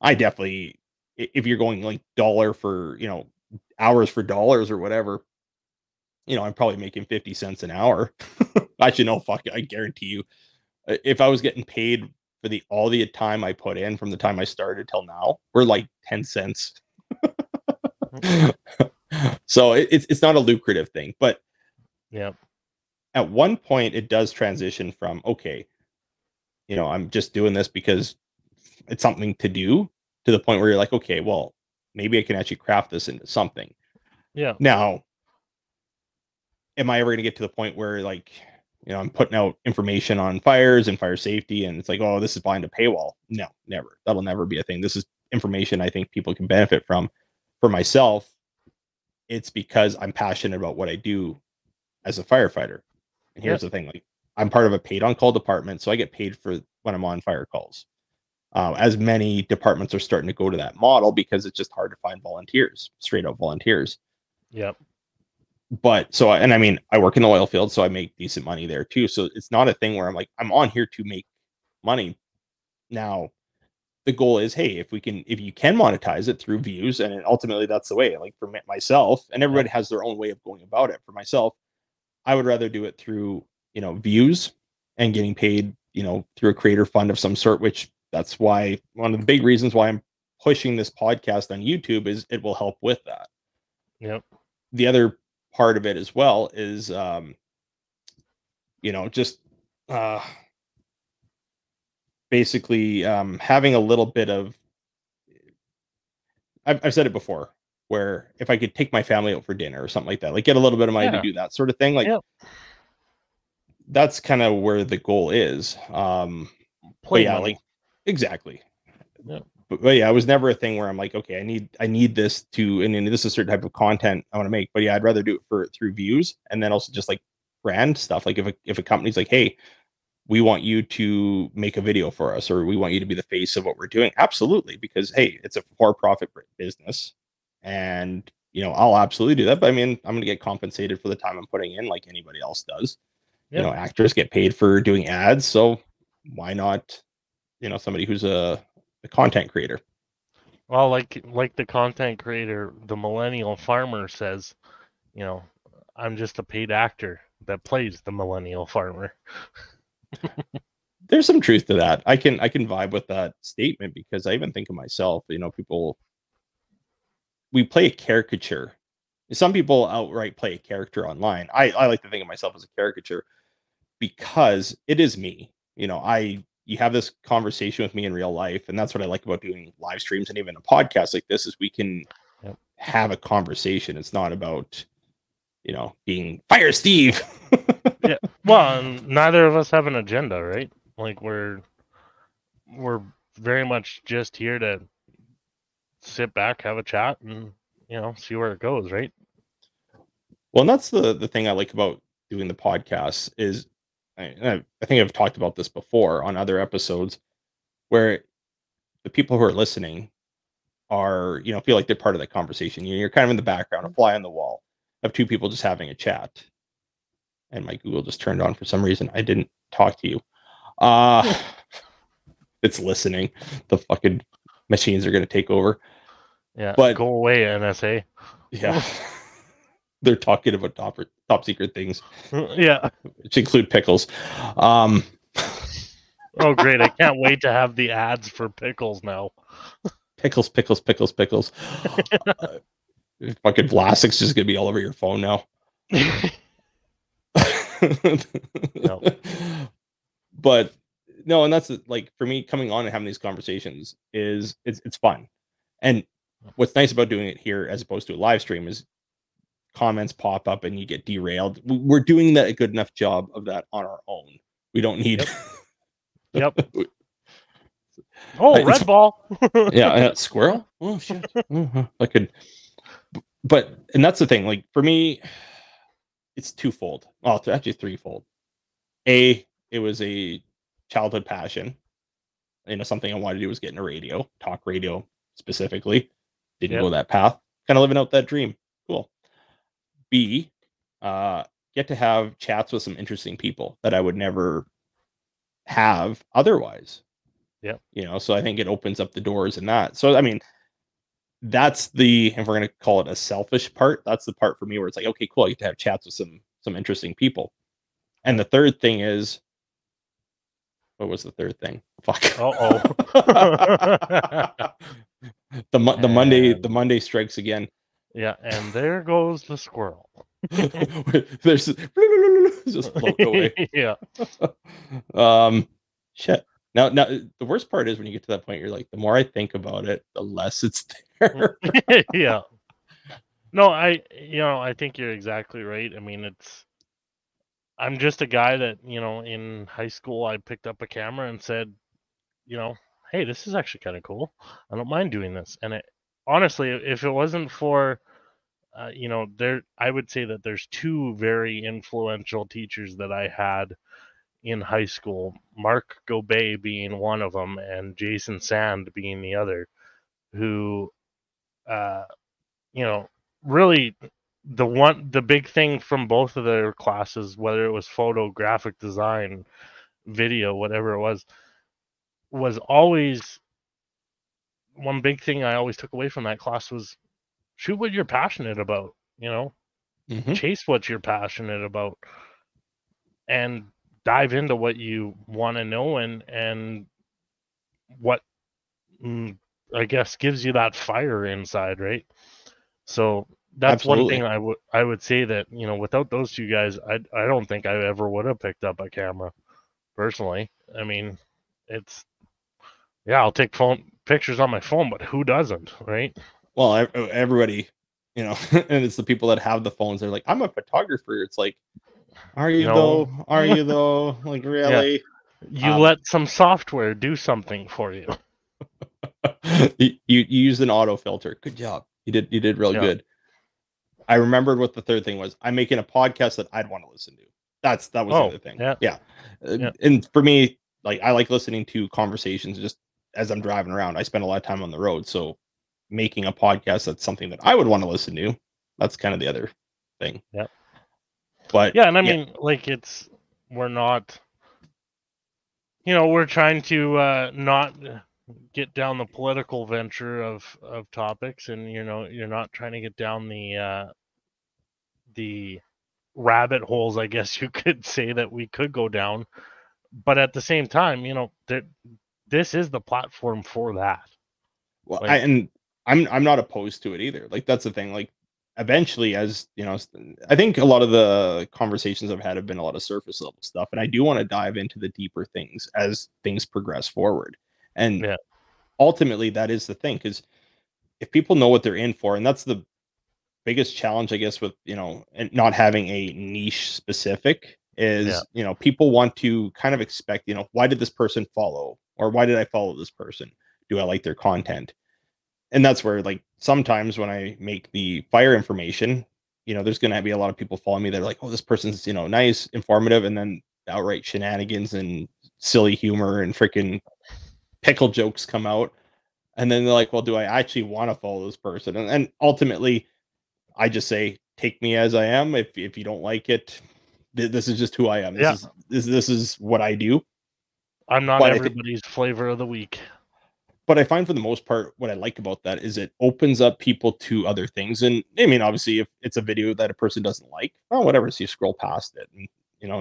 I definitely, if you're going like dollar for, hours for dollars or whatever, I'm probably making 50 cents an hour. Actually, no, fuck it. I guarantee you, if I was getting paid for all the time I put in from the time I started till now, we're like 10 cents. So it's not a lucrative thing, but Yeah. at one point it does transition from, okay, I'm just doing this because it's something to do, to the point where you're like, okay, well, maybe I can actually craft this into something. Yeah. Now, am I ever going to get to the point where like, I'm putting out information on fires and fire safety and it's like, oh, this is behind a paywall? No, never. That'll never be a thing. This is information I think people can benefit from. For myself, it's because I'm passionate about what I do as a firefighter. And Yeah. here's the thing, like I'm part of a paid on call department, so I get paid for when I'm on fire calls. As many departments are starting to go to that model because it's just hard to find volunteers, straight up volunteers. Yeah. But and I mean, I work in the oil field, so I make decent money there too. So it's not a thing where I'm like, I'm on here to make money. Now, the goal is, hey, if you can monetize it through views, and ultimately that's the way. Like for myself, and everybody has their own way of going about it. For myself, I would rather do it through, views and getting paid, through a creator fund of some sort, which that's why one of the big reasons why I'm pushing this podcast on YouTube is it will help with that. Yep. The other part of it as well is, just uh, basically having a little bit of, I've said it before, where if I could take my family out for dinner or something like that, like get a little bit of money to Yeah. do that sort of thing, like Yep. that's kind of where the goal is. But Play yeah, money. like exactly. Yep. But yeah, it was never a thing where I'm like, okay, I need this to, and this is a certain type of content I want to make. But yeah, I'd rather do it through views, and then also just like brand stuff. Like if a company's like, hey, we want you to make a video for us, or we want you to be the face of what we're doing. Absolutely, because hey, it's a for-profit business, and I'll absolutely do that. But I mean, I'm going to get compensated for the time I'm putting in, like anybody else does. Yep. Actors get paid for doing ads, so why not? Somebody who's a content creator. Well, like the content creator, the millennial farmer says, I'm just a paid actor that plays the millennial farmer. There's some truth to that. I can vibe with that statement because I even think of myself. People, we play a caricature. Some people outright play a character online. I like to think of myself as a caricature because it is me. You have this conversation with me in real life, and that's what I like about doing live streams and even a podcast like this is we can Yep. have a conversation. It's not about being fire Steve. Yeah. Well, neither of us have an agenda, right? Like we're very much just here to sit back, have a chat, and see where it goes, right? Well, and that's the thing I like about doing the podcast is I think I've talked about this before on other episodes where the people who are listening are, feel like they're part of the conversation. You're kind of in the background, a fly on the wall of two people just having a chat. And my Google just turned on for some reason. I didn't talk to you. It's listening. The fucking machines are going to take over. Yeah. But Go away, NSA. yeah, they're talking about top secret things, Yeah. which include pickles. Um, Oh, great! I can't wait to have the ads for pickles now. pickles, pickles, pickles, pickles. Fucking Vlasic's just gonna be all over your phone now. No. But no, and that's like for me coming on and having these conversations is it's fun. And what's nice about doing it here as opposed to a live stream is comments pop up and you get derailed. We're doing that a good enough job of that on our own. We don't need. Yep. Oh, red ball. Yeah, squirrel. Oh shit. I could. But and that's the thing. Like for me, it's twofold. Well, it's actually threefold. It was a childhood passion. Something I wanted to do was get in a radio, talk radio specifically. Didn't Yep. go that path. Kind of living out that dream. Cool. B, get to have chats with some interesting people that I would never have otherwise. Yep. So I think it opens up the doors in that. So I mean, that's if we're gonna call it a selfish part, that's the part for me where it's like, okay, cool, I get to have chats with some interesting people. And the third thing is, what was the third thing? Fuck. Uh-oh. The Monday strikes again. Yeah, and there goes the squirrel. There's just float away. Yeah. Shit. Now the worst part is when you get to that point, you're like, the more I think about it, the less it's there. Yeah. No, I think you're exactly right. I mean, I'm just a guy that, in high school I picked up a camera and said, hey, this is actually kind of cool. I don't mind doing this. And honestly, if it wasn't for I would say that there's two very influential teachers that I had in high school, Mark Gobet being one of them and Jason Sand being the other, who uh, really the big thing from both of their classes, whether it was photo, graphic design, video, whatever it was always one big thing I always took away from that class was shoot what you're passionate about, chase what you're passionate about and dive into what you want to know and what I guess gives you that fire inside, right? So that's one Absolutely. thing I would say that, you know, without those two guys, I don't think I ever would have picked up a camera personally. I mean, it's yeah, I'll take phone pictures on my phone, but who doesn't, right? Well, everybody, and it's the people that have the phones. They're like, I'm a photographer. It's like, are you No. though? Are you though? Like, Yeah. really? You Um, let some software do something for you. you use an auto filter. Good job. You did real Yeah. good. I remembered what the third thing was. I'm making a podcast that I'd want to listen to. That was the Oh, other thing. yeah. Yeah. Yeah. And for me, like I like listening to conversations just as I'm driving around. I spend a lot of time on the road, so making a podcast that's something that I would want to listen to. That's kind of the other thing. Yeah. But Yeah, and I yeah, mean, like we're not, we're trying to not get down the political venture of topics, and you're not trying to get down the rabbit holes, I guess you could say, that we could go down. But at the same time, this is the platform for that. well, Like, I'm not opposed to it either. Like that's the thing. Like eventually, as I think a lot of the conversations I've had have been a lot of surface level stuff, and I do want to dive into the deeper things as things progress forward. And yeah, ultimately, that is the thing because if people know what they're in for, and that's the biggest challenge, I guess, with and not having a niche specific yeah, is people want to kind of expect why did this person follow or why did I follow this person? Do I like their content? And that's where like sometimes when I make the fire information, there's going to be a lot of people following me. They're like, oh, this person's nice, informative, and then outright shenanigans and silly humor and freaking pickle jokes come out. And then they're like, well, do I actually want to follow this person? And ultimately, I just say, take me as I am. If you don't like it, this is just who I am. This yeah. is this is what I do. I'm not But I think everybody's flavor of the week. but I find for the most part, what I like about that is it opens up people to other things. And I mean, obviously, if it's a video that a person doesn't like, well, whatever, so you scroll past it. And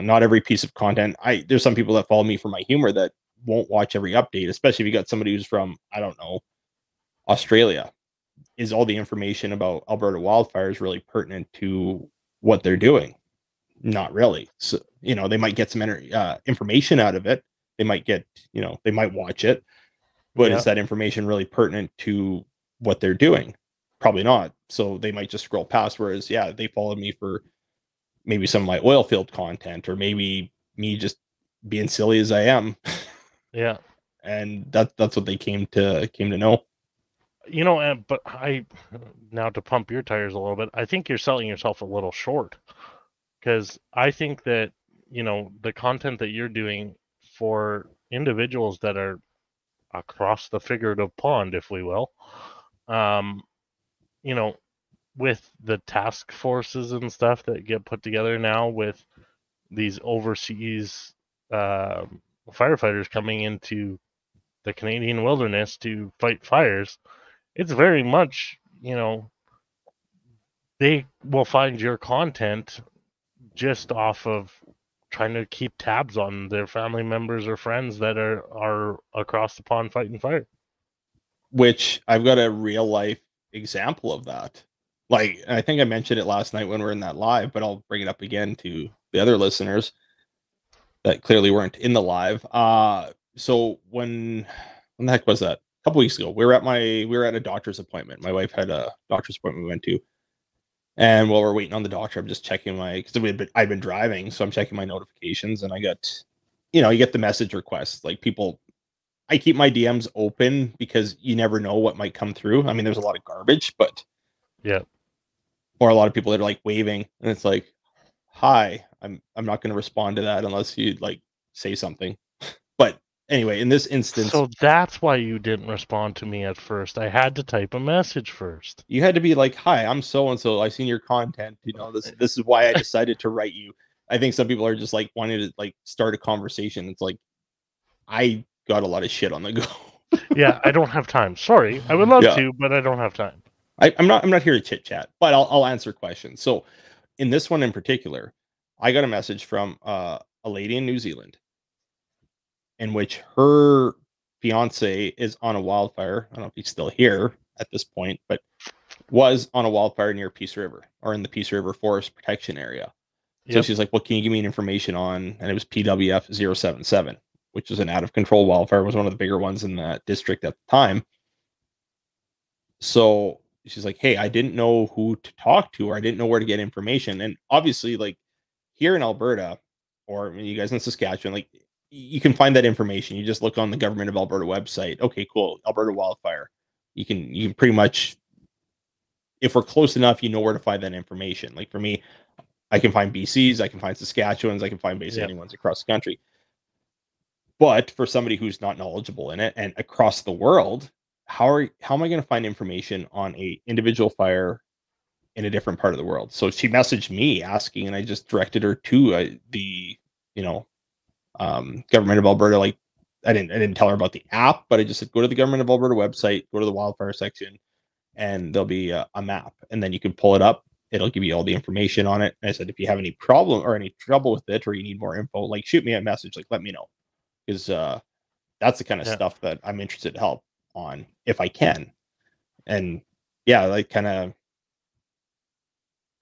not every piece of content. There's some people that follow me for my humor that won't watch every update, especially if you got somebody who's from, I don't know, Australia. Is all the information about Alberta wildfires really pertinent to what they're doing? Not really. So, they might get some information out of it. They might get, they might watch it, but is Yeah, that information really pertinent to what they're doing? Probably not. So they might just scroll past. Whereas, yeah, they followed me for maybe some of my oil field content, or maybe me just being silly as I am, yeah. and that's what they came to know. But now to pump your tires a little bit, I think you're selling yourself a little short, because I think that, the content that you're doing for individuals that are across the figurative pond, if we will, um, you know, with the task forces and stuff that get put together now with these overseas firefighters coming into the Canadian wilderness to fight fires, it's very much, they will find your content just off of trying to keep tabs on their family members or friends that are across the pond fighting fire. Which I've got a real life example of that. Like, I think I mentioned it last night when we are in that live, but I'll bring it up again to the other listeners that clearly weren't in the live. So when the heck was that? A couple weeks ago, we were at a doctor's appointment. My wife had a doctor's appointment we went to, and while we're waiting on the doctor, I'm just checking because I've been driving, so I'm checking my notifications, and I got, you get the message requests. Like people, I keep my DMs open because you never know what might come through. I mean, there's a lot of garbage, but Yeah. or a lot of people that are like waving, and it's like, "Hi, I'm not going to respond to that unless you like say something." But anyway, in this instance, So that's why you didn't respond to me at first. I had to type a message first. you had to be like, "Hi, I'm so and so. I've seen your content. This is why I decided to write you." I think some people are just like wanting to like start a conversation. It's like I got a lot of shit on the go. Yeah, I don't have time. Sorry. I would love Yeah. to, but I don't have time. I'm not here to chit chat, but I'll answer questions. So in this one in particular, I got a message from a lady in New Zealand in which her fiance is on a wildfire. I don't know if he's still here at this point, but was on a wildfire near Peace River or in the Peace River Forest Protection Area. So Yep. she's like, "What can you give me information on?" And it was PWF 077, which was an out of control wildfire. It was one of the bigger ones in that district at the time. So she's like, "Hey, I didn't know who to talk to, or I didn't know where to get information." And obviously, like here in Alberta, or you guys in Saskatchewan, like you can find that information. You just look on the Government of Alberta website. Okay, cool, Alberta wildfire. You can pretty much, if we're close enough, you know where to find that information. Like for me, I can find BC's, I can find Saskatchewan's, I can find basically Yep. anyone's across the country. But for somebody who's not knowledgeable in it and across the world, how am I going to find information on a individual fire in a different part of the world? So she messaged me asking, and I just directed her to the you know Government of Alberta. Like I didn't tell her about the app, but I just said go to the Government of Alberta website, go to the wildfire section, and there'll be a map, and then you can pull it up. It'll give you all the information on it. And I said, if you have any problem or any trouble with it, or you need more info, like shoot me a message, like let me know, because that's the kind of Yeah. stuff that I'm interested to help on if I can. And yeah, like kind of,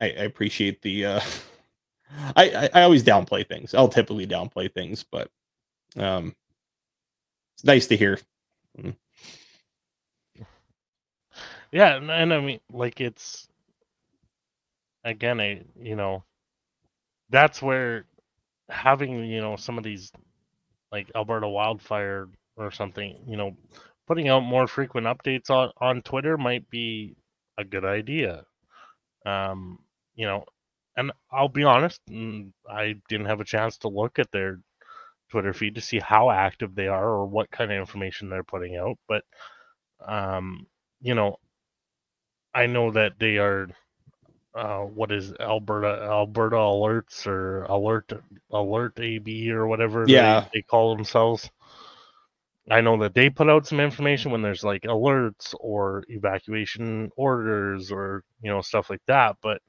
I appreciate the. I always downplay things. I'll typically downplay things, but um, it's nice to hear. Mm. Yeah, and I mean, like it's again, that's where having some of these like Alberta wildfire or something, putting out more frequent updates on Twitter might be a good idea. Um, you know, and I'll be honest, I didn't have a chance to look at their Twitter feed to see how active they are or what kind of information they're putting out, but um, you know, I know that they are what is Alberta Alerts or Alert AB or whatever Yeah, they call themselves. I know that they put out some information when there's like alerts or evacuation orders or stuff like that, but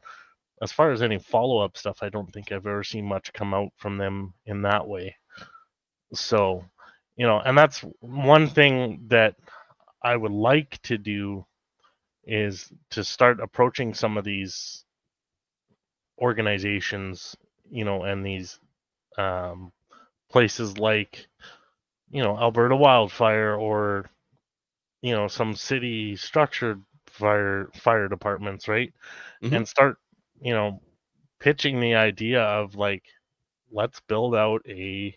as far as any follow-up stuff, I don't think I've ever seen much come out from them in that way. So, and that's one thing that I would like to do is to start approaching some of these organizations, and these um, places like, Alberta Wildfire or, some city structured fire departments, right? hmm And start, you know, pitching the idea of like, let's build out you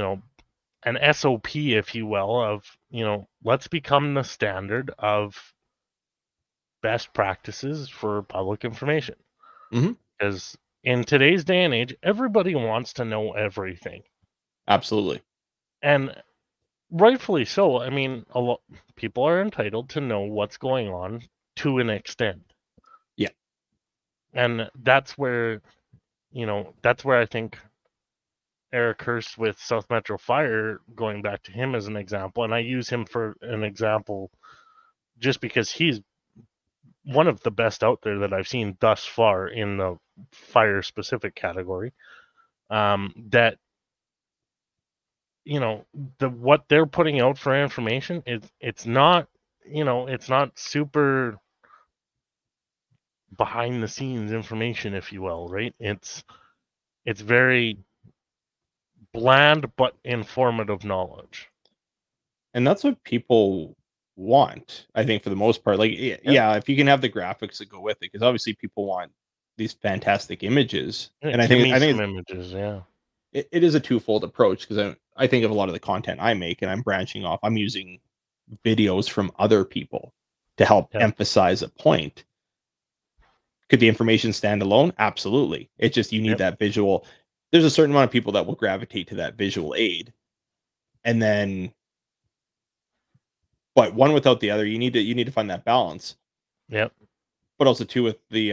know, an SOP, if you will, of, let's become the standard of best practices for public information. hmm Because in today's day and age, everybody wants to know everything. absolutely. And rightfully so. I mean, people are entitled to know what's going on to an extent. Yeah, And that's where I think Eric Hurst with South Metro Fire, going back to him as an example, and I use him for an example just because he's one of the best out there that I've seen thus far in the fire specific category. That what they're putting out for information is it's not it's not super behind the scenes information, if you will, right? It's very bland but informative knowledge. and that's what people want, I think, for the most part. Like Yep. yeah, if you can have the graphics that go with it, because obviously people want these fantastic images. Yeah, And i give think me i some think images, yeah. it is a twofold approach, because I think of a lot of the content I make, and I'm branching off. I'm using videos from other people to help Yep. emphasize a point. Could the information stand alone? Absolutely. It's just you need Yep. that visual. There's a certain amount of people that will gravitate to that visual aid, and then, but one without the other, you need to find that balance. Yep. But also too with the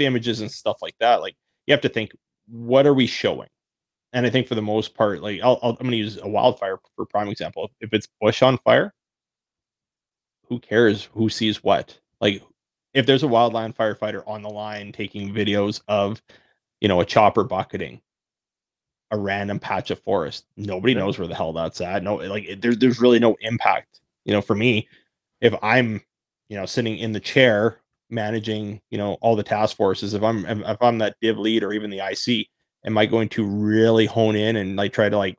images and stuff like that, like you have to think, what are we showing? And I think for the most part, like I'm going to use a wildfire for prime example. If it's bush on fire, who cares who sees what? Like if there's a wildland firefighter on the line taking videos of, a chopper bucketing a random patch of forest, nobody Yeah. knows where the hell that's at. No, there's really no impact. For me, if I'm, sitting in the chair managing, all the task forces, if I'm that div lead or even the IC, am I going to really hone in and like try to like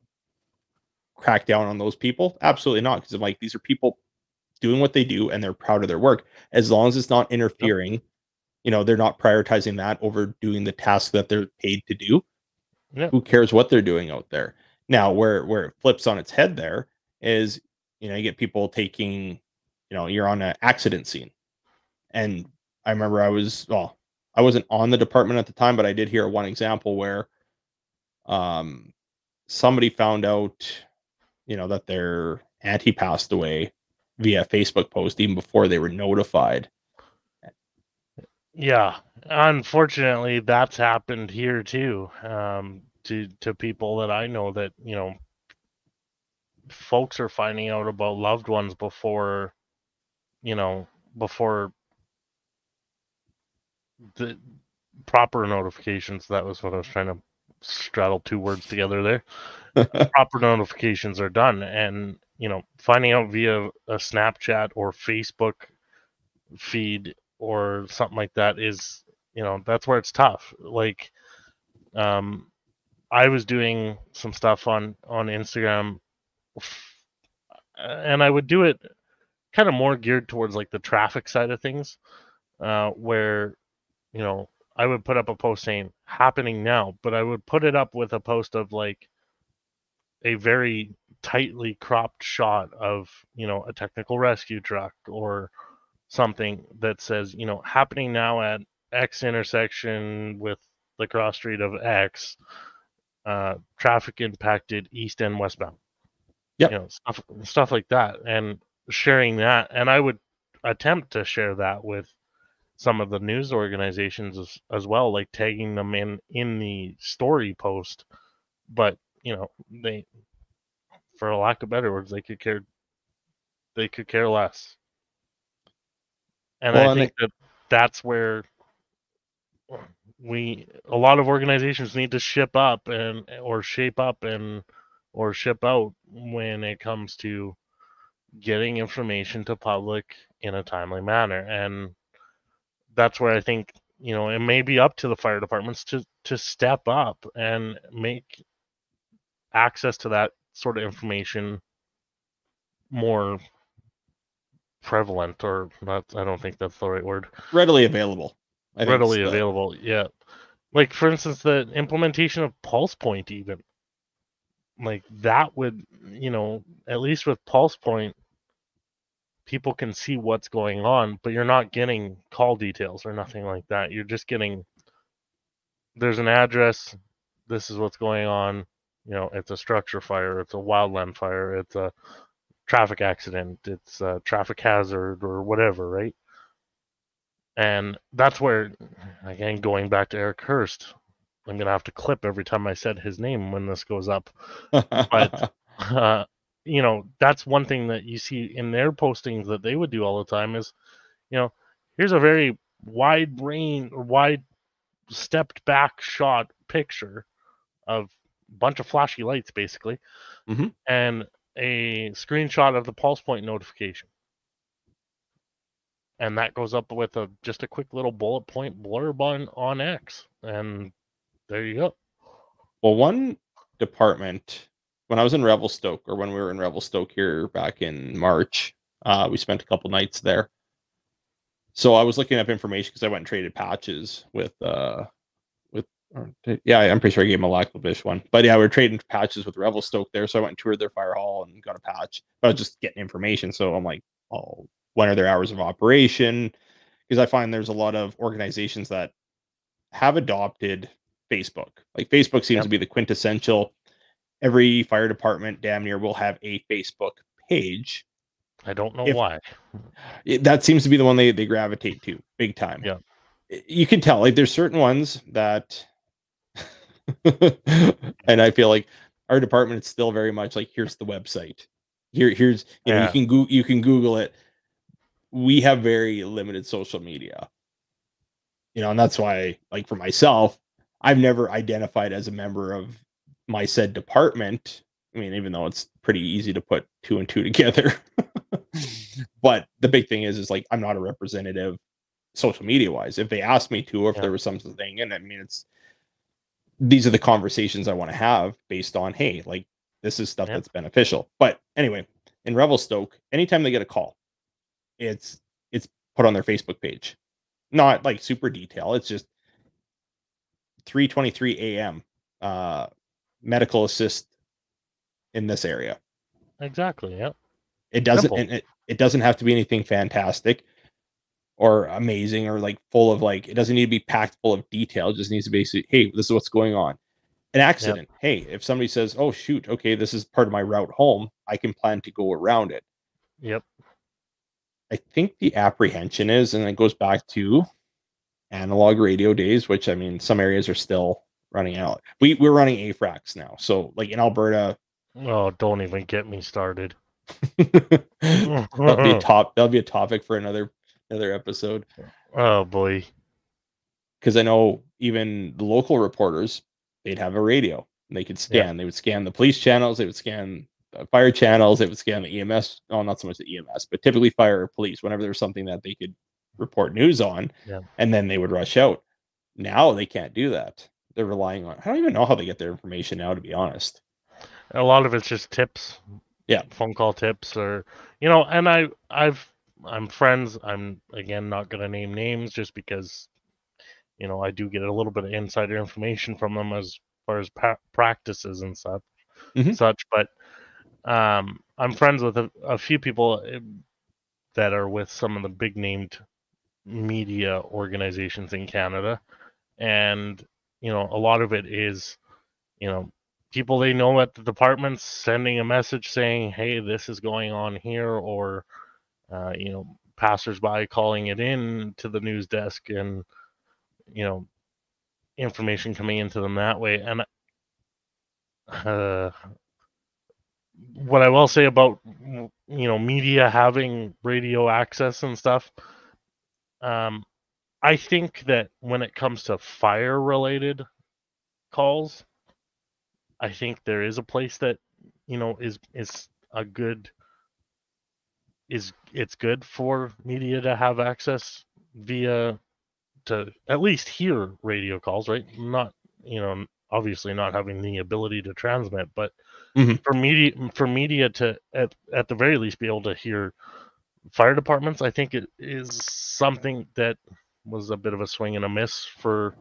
crack down on those people? Absolutely not, because I'm like, these are people doing what they do and they're proud of their work. As long as it's not Yep. interfering, they're not prioritizing that over doing the task that they're paid to do. Yep. Who cares what they're doing out there? Now, where it flips on its head there is, you get people taking, you're on an accident scene. And I remember I wasn't on the department at the time, but I did hear one example where um somebody found out, that their auntie passed away via Facebook post even before they were notified. Yeah, unfortunately, that's happened here too. To people that I know, that folks are finding out about loved ones before you know before the proper notifications. That was what I was trying to straddle two words together there. Proper notifications are done, and finding out via a Snapchat or Facebook feed or something like that is, that's where it's tough. Like, I was doing some stuff on Instagram, and I would do it kind of more geared towards like the traffic side of things, where you know I would put up a post saying happening now, but I would put it up with a post of like a very tightly cropped shot of a technical rescue truck or something that says happening now at X intersection with the cross street of X, traffic impacted east and westbound. Yep. Stuff like that, and sharing that. And I would attempt to share that with some of the news organizations as well, like tagging them in the story post. But they, for a lack of better words, they could care less. And I Well, and think that that's where a lot of organizations need to ship up and or shape up and or ship out when it comes to getting information to public in a timely manner. And that's where I think it may be up to the fire departments to step up and make access to that sort of information more prevalent, or not. I don't think that's the right word. readily available. I think Readily available. Yeah. Like, for instance, the implementation of Pulse Point, even like that would, at least with Pulse Point, people can see what's going on, but you're not getting call details or nothing like that. You're just getting, there's an address, this is what's going on. It's a structure fire, it's a wildland fire, it's a traffic accident, it's a traffic hazard or whatever, right? And that's where, again, going back to Eric Hurst, I'm gonna have to clip every time I said his name when this goes up. But that's one thing that you see in their postings that they would do all the time is, here's a very wide stepped back shot picture of a bunch of flashy lights, basically, Mhm. and a screenshot of the pulse point notification. And that goes up with just a quick little bullet point blurb on X, and there you go. Well, one department, when I was in Revelstoke, or when we were in Revelstoke here back in March, we spent a couple nights there. So I was looking up information because I went and traded patches with yeah, I'm pretty sure I gave him a Laklavish one. But yeah, we were trading patches with Revelstoke there. So I went and toured their fire hall and got a patch. But I was just getting information. So I'm like, oh, when are their hours of operation? Because I find there's a lot of organizations that have adopted Facebook. Like Facebook seems Yep. to be the quintessential. Every fire department damn near will have a Facebook page. I don't know If why. that seems to be the one they gravitate to big time. Yeah. You can tell like there's certain ones that and I feel like our department is still very much like, here's the website. Here's you Yeah. can you can Google it. we have very limited social media, and that's why, like, for myself, I've never identified as a member of my said department. I mean, even though it's pretty easy to put two and two together. But the big thing is like, I'm not a representative social media wise. If they asked me to, or if Yeah. there was something, and I mean, these are the conversations I want to have based on, hey, like, this is stuff Yeah. that's beneficial. But anyway, in Revelstoke, anytime they get a call, it's put on their Facebook page. Not like super detail. It's just 3:23 a.m. Medical assist in this area. Exactly. Yeah. It doesn't, Simple. and it doesn't have to be anything fantastic or amazing or like full of, like, it doesn't need to be packed full of detail. It just needs to be, hey, this is what's going on. An Yeah. accident. Hey, if somebody says, oh shoot, okay, this is part of my route home, I can plan to go around it. Yep. I think the apprehension is, and it goes back to analog radio days, which, I mean, some areas are still running out. We're running AFRACs now. So like in Alberta, Oh, don't even get me started. that'll be a topic for another episode. Oh boy. Because I know even the local reporters, they'd have a radio and they could scan. Yep. They would scan the police channels, they would scan the fire channels, they would scan the EMS. Oh, not so much the EMS, but typically fire or police, whenever there was something that they could report news on, Yeah. and then they would rush out. Now they can't do that. They're relying on, I don't even know how they get their information now, to be honest. A lot of it's just tips. Yeah. Phone call tips, or and I'm friends. I'm again not gonna name names just because I do get a little bit of insider information from them as far as practices and such. Mhm. But I'm friends with a few people that are with some of the big named media organizations in Canada, and a lot of it is people they know at the departments sending a message saying, "Hey, this is going on here," or passersby calling it in to the news desk, and you know information coming into them that way. And what I will say about media having radio access and stuff, I think that when it comes to fire related calls, I think there is a place that is a good is it's good for media to have access via to at least hear radio calls, right? Not obviously not having the ability to transmit, but Mhm. for media to at the very least be able to hear fire departments, I think it is something that was a bit of a swing and a miss for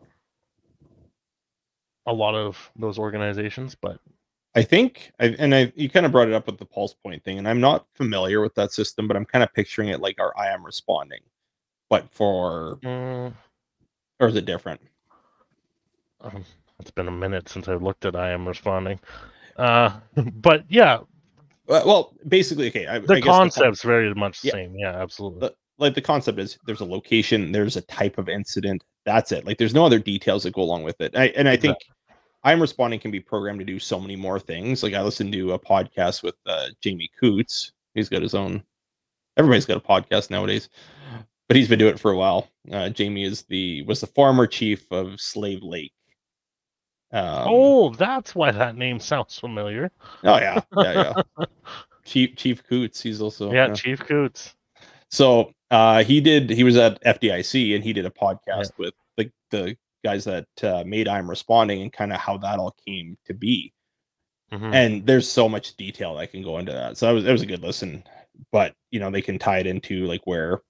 a lot of those organizations. But I think, you kind of brought it up with the pulse point thing, and I'm not familiar with that system, but I'm kind of picturing it like our I am responding, but for, or is it different? um, it's been a minute since I looked at I am responding. But yeah, Well, basically, okay. the I guess concept's very much the yeah, same. Yeah, absolutely. like the concept is there's a location, there's a type of incident. That's it. Like there's no other details that go along with it. I think Exactly. I'm responding can be programmed to do so many more things. Like I listened to a podcast with Jamie Coots. He's got his own. Everybody's got a podcast nowadays, but he's been doing it for a while. Jamie was the former chief of Slave Lake. Oh, that's why that name sounds familiar. Oh yeah. Chief Coots. He's also, Yeah, yeah. Chief Coots. So he was at FDIC and he did a Yeah. podcast with the guys that made I'm Responding and kind of how that all came to be. Mm-hmm. And there's so much detail that can go into that. So it was a good listen. But they can tie it into like where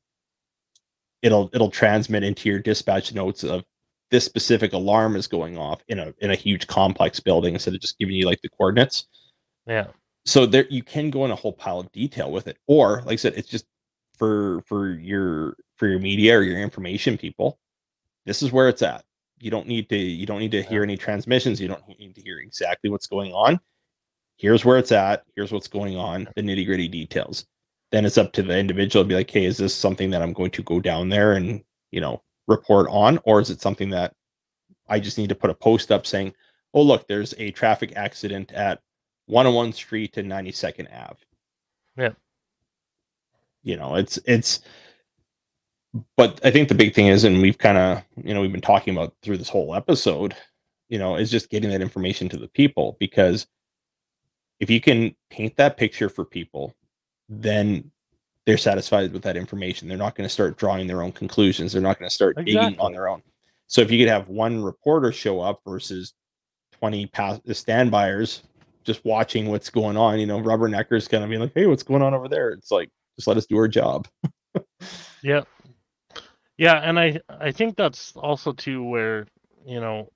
it'll transmit into your dispatch notes of this specific alarm is going off in a huge complex building instead of just giving you like the coordinates. Yeah. So there you can go in a whole pile of detail with it. Or like I said, it's just for your media or your information people. This is where it's at. You don't need to hear any transmissions. You don't need to hear exactly what's going on. Here's where it's at. Here's what's going on. The nitty gritty details. Then it's up to the individual to be like, hey, is this something that I'm going to go down there and report on, or is it something that I just need to put a post up saying, oh look, there's a traffic accident at 101 Street and 92nd Ave. Yeah. It's But I think the big thing is, and we've kind of, we've been talking about through this whole episode, is just getting that information to the people. Because if you can paint that picture for people, then they're satisfied with that information. They're not going to start drawing their own conclusions. They're not going to start digging on Exactly. their own. So if you could have one reporter show up versus 20 standbyers just watching what's going on, Rubberneckers kind of being like, hey, what's going on over there? It's like, just let us do our job. Yeah. Yeah, and I think that's also too where, you know,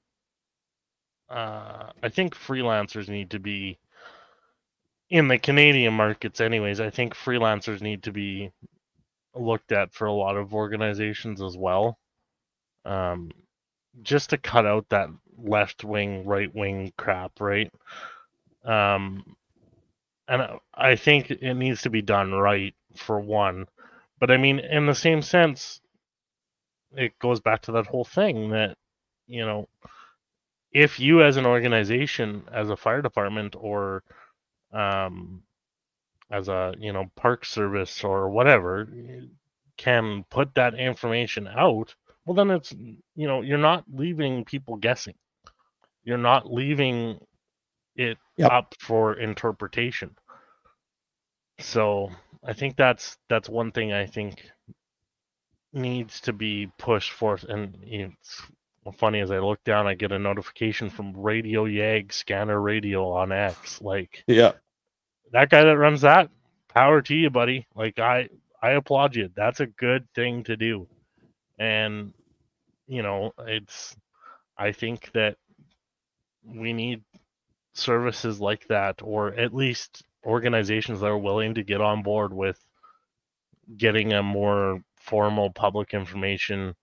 I think freelancers need to be in the Canadian markets anyways. I think freelancers need to be looked at for a lot of organizations as well. Just to cut out that left wing, right wing crap, right? Um, and I think it needs to be done right for one. But I mean, in the same sense, it goes back to that whole thing that, you know, if you as an organization, as a fire department or um, as a, park service or whatever, can put that information out, well, then it's, you're not leaving people guessing. You're not leaving it Yep. up for interpretation. So I think that's one thing I think needs to be pushed forth. And it's funny, as I look down, I get a notification from Radio Yag Scanner Radio on X. Like, Yeah. that guy that runs that, power to you, buddy. Like, I applaud you. That's a good thing to do. And I think that we need services like that, or at least organizations that are willing to get on board with getting a more formal public information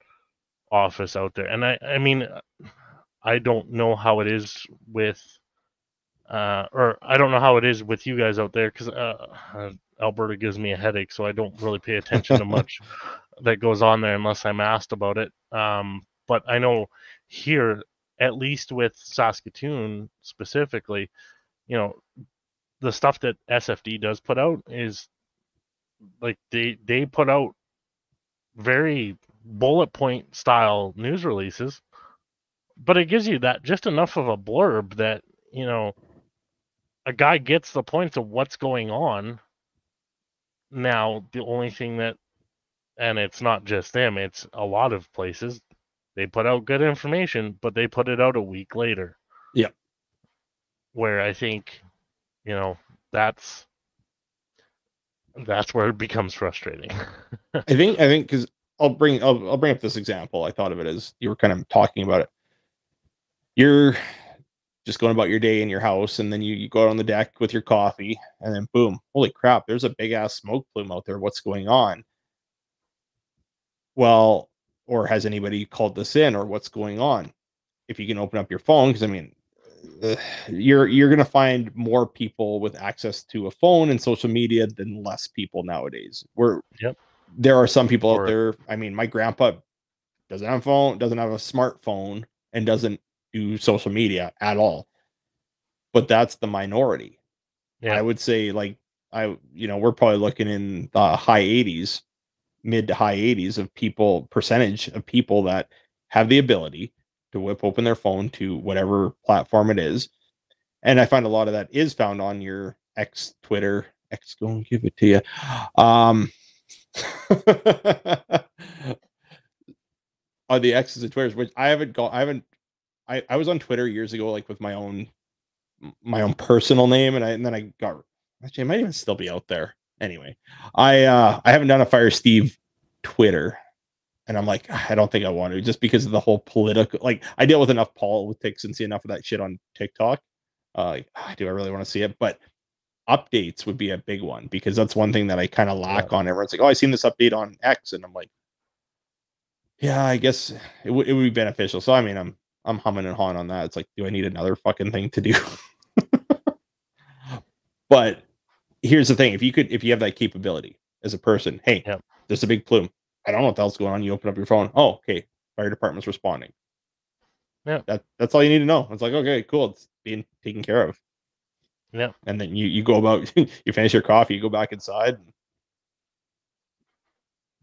office out there. And I mean, I don't know how it is with or I don't know how it is with you guys out there, because Alberta gives me a headache, so I don't really pay attention to much that goes on there unless I'm asked about it. But I know here, at least with Saskatoon specifically, you know, the stuff that SFD does put out is like they put out very bullet point style news releases, but it gives you that just enough of a blurb that, a guy gets the points of what's going on. Now, the only thing that, and it's not just them, it's a lot of places, they put out good information, but they put it out a week later. Yeah. Where I think, you know, that's where it becomes frustrating. I think because I'll bring up this example. I thought of it as you were kind of talking about it. You're just going about your day in your house, and then you go out on the deck with your coffee, and then boom, holy crap, there's a big ass smoke plume out there. What's going on? Well, or has anybody called this in, or what's going on? If you can open up your phone, because I mean, uh, you're gonna find more people with access to a phone and social media than less people nowadays. Where Yep. there are some people out Or there. I mean, my grandpa doesn't have a phone, doesn't have a smartphone, and doesn't do social media at all. But that's the minority. I yeah, would say, like, we're probably looking in the high 80s, mid to high 80s of people, percentage of people that have the ability to whip open their phone to whatever platform it is. And I find a lot of that is found on your X, Twitter. X gonna give it to you. On the X's and Twitters, which I was on Twitter years ago, like with my own personal name, and then I got, actually, it might even still be out there. Anyway, I haven't done a Fire Steve Twitter, and I'm like, I don't think I want to, just because of the whole political. Like, I deal with enough politics and see enough of that shit on TikTok. Do I really want to see it? But updates would be a big one, because that's one thing that I kind of yeah, lack on. Everyone's like, oh, I seen this update on X, and I'm like, yeah, I guess it would be beneficial. So I mean, I'm humming and hawing on that. It's like, do I need another fucking thing to do? But here's the thing: if you have that capability as a person, hey, yeah, there's a big plume. I don't know what the hell's going on. You open up your phone. Oh, okay, fire department's responding. yeah, That's all you need to know. It's like, okay, cool, it's being taken care of. yeah, And then you go about, you finish your coffee, you go back inside.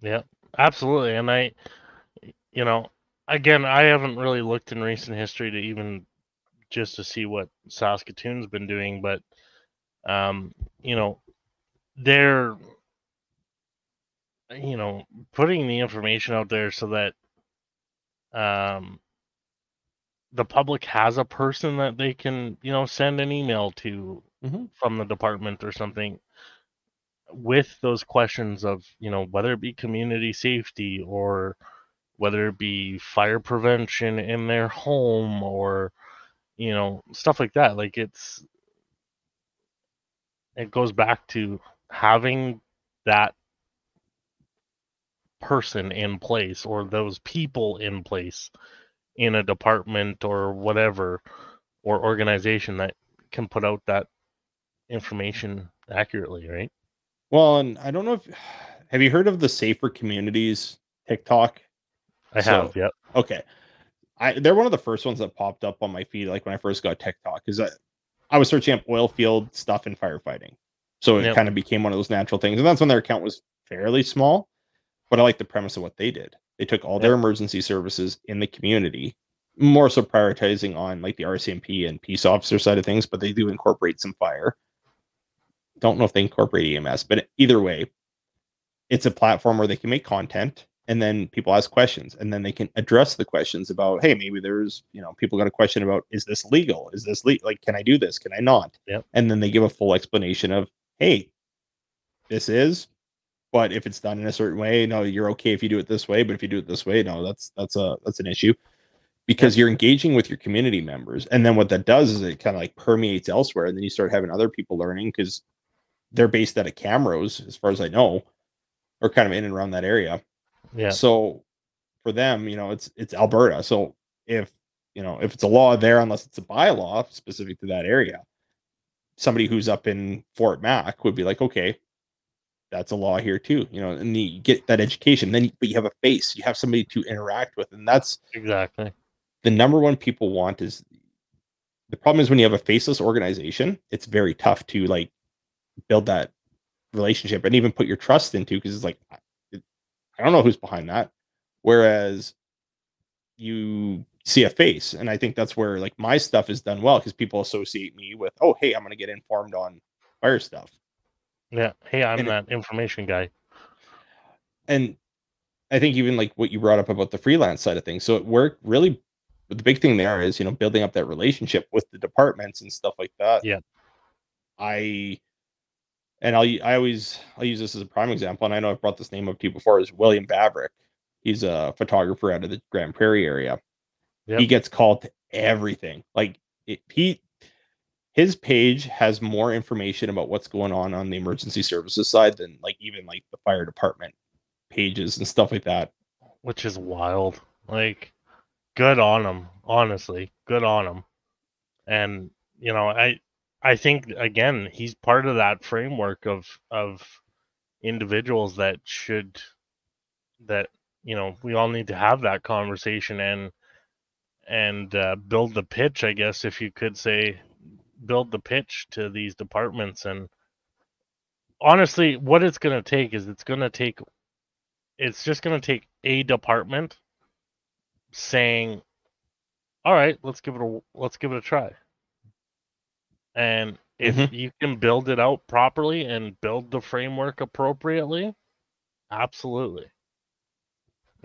yeah. Absolutely. And you know, again, I haven't really looked in recent history to even just to see what Saskatoon's been doing, but um, you know, they're you know putting the information out there so that um the public has a person that they can send an email to Mm-hmm. from the department or something with those questions of whether it be community safety or whether it be fire prevention in their home or stuff like that. Like it goes back to having that person in place or those people in place in a department or whatever or organization that can put out that information accurately, right? Well, and I don't know if have you heard of the Safer Communities TikTok? I So, have, yep. okay, they're one of the first ones that popped up on my feed, like when I first got TikTok, because I was searching up oil field stuff and firefighting, so it Yep. kind of became one of those natural things. And that's when their account was fairly small, but I like the premise of what they did. They took all their Yep. emergency services in the community, more so prioritizing on like the RCMP and peace officer side of things, but they do incorporate some fire. Don't know if they incorporate EMS, but either way, it's a platform where they can make content and then people ask questions and then they can address the questions about, hey, maybe there's, people got a question about, is this legal? Is this like, can I do this? Can I not? Yep. And then they give a full explanation of, hey, this is, but if it's done in a certain way, no, you're okay if you do it this way, but if you do it this way, no, that's an issue, Yep. because you're engaging with your community members. And then what that does is it kind of like permeates elsewhere. And then you start having other people learning because they're based out of Camrose, as far as I know, or kind of in and around that area. Yeah. So for them, it's Alberta. So if if it's a law there, unless it's a bylaw specific to that area, somebody who's up in Fort Mac would be like, okay, that's a law here too. And you get that education. But you have a face, you have somebody to interact with, and that's Exactly. the number one people want. Is the problem is when you have a faceless organization, it's very tough to like build that relationship and even put your trust into, because it's like I don't know who's behind that. Whereas you see a face, and I think that's where like my stuff is done well, because people associate me with, oh, hey, I'm going to get informed on fire stuff. Yeah. Hey, I'm and that information guy. and I think even like what you brought up about the freelance side of things, so it worked really. But the big thing there is building up that relationship with the departments and stuff like that. Yeah. I and I'll use this as a prime example, and I know I've brought this name up to you before, is William Vavrick. He's a photographer out of the Grand Prairie area. He Yep. gets called to everything. Like his page has more information about what's going on the emergency services side than like even like the fire department pages and stuff like that. Which is wild. Like, good on him. Honestly, good on him. And I think again he's part of that framework of individuals that should that we all need to have that conversation and build the pitch, I guess, if you could say, build the pitch to these departments. And honestly, what it's going to take is it's just going to take a department saying, all right, let's give it a try. And if Mm-hmm. you can build it out properly and build the framework appropriately, absolutely.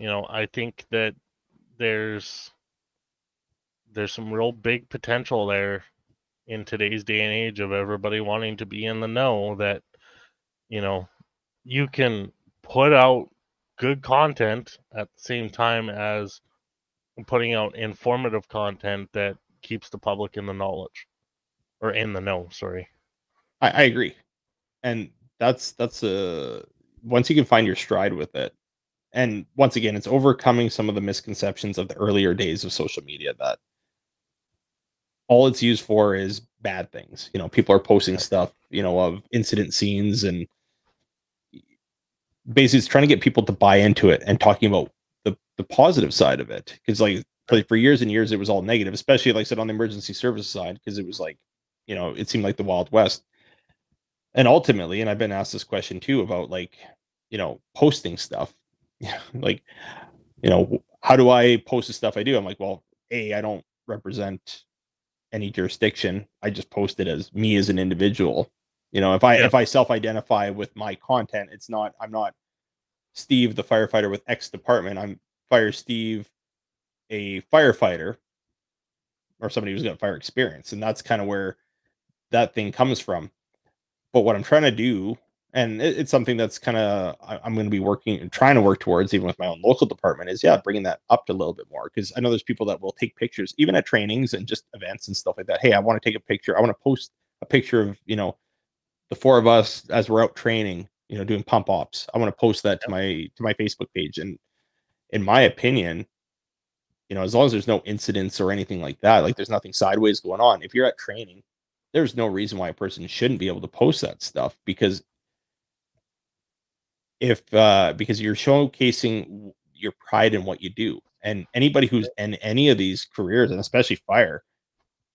I think that there's some real big potential there in today's day and age of everybody wanting to be in the know, that you know you can put out good content at the same time as putting out informative content that keeps the public in the knowledge or in the know, sorry. I agree, and that's a once you can find your stride with it, and once again, it's overcoming some of the misconceptions of the earlier days of social media that all it's used for is bad things. People are posting stuff, of incident scenes, and basically it's trying to get people to buy into it and talking about the positive side of it. Because like for years and years, it was all negative, especially like I said on the emergency service side, because it was like, it seemed like the Wild West. And ultimately, and I've been asked this question too about like, posting stuff. like, how do I post the stuff I do? I'm like, well, I don't represent any jurisdiction. I just post it as me as an individual. If I Yep. if I self-identify with my content, I'm not Steve the firefighter with X department. I'm Fire Steve, a firefighter, or somebody who's got fire experience, and that's kind of where that thing comes from. But what I'm trying to do, and it's something that's kind of I'm going to be working and trying to work towards, even with my own local department, is bringing that up to a little bit more, because I know there's people that will take pictures even at trainings and just events and stuff like that. Hey, I want to take a picture. I want to post a picture of the four of us as we're out training, doing pump ops. I want to post that Yep. to my Facebook page. And in my opinion, as long as there's no incidents or anything like that, like there's nothing sideways going on. If you're at training, there's no reason why a person shouldn't be able to post that stuff, because if because you're showcasing your pride in what you do. And anybody who's in any of these careers, and especially fire,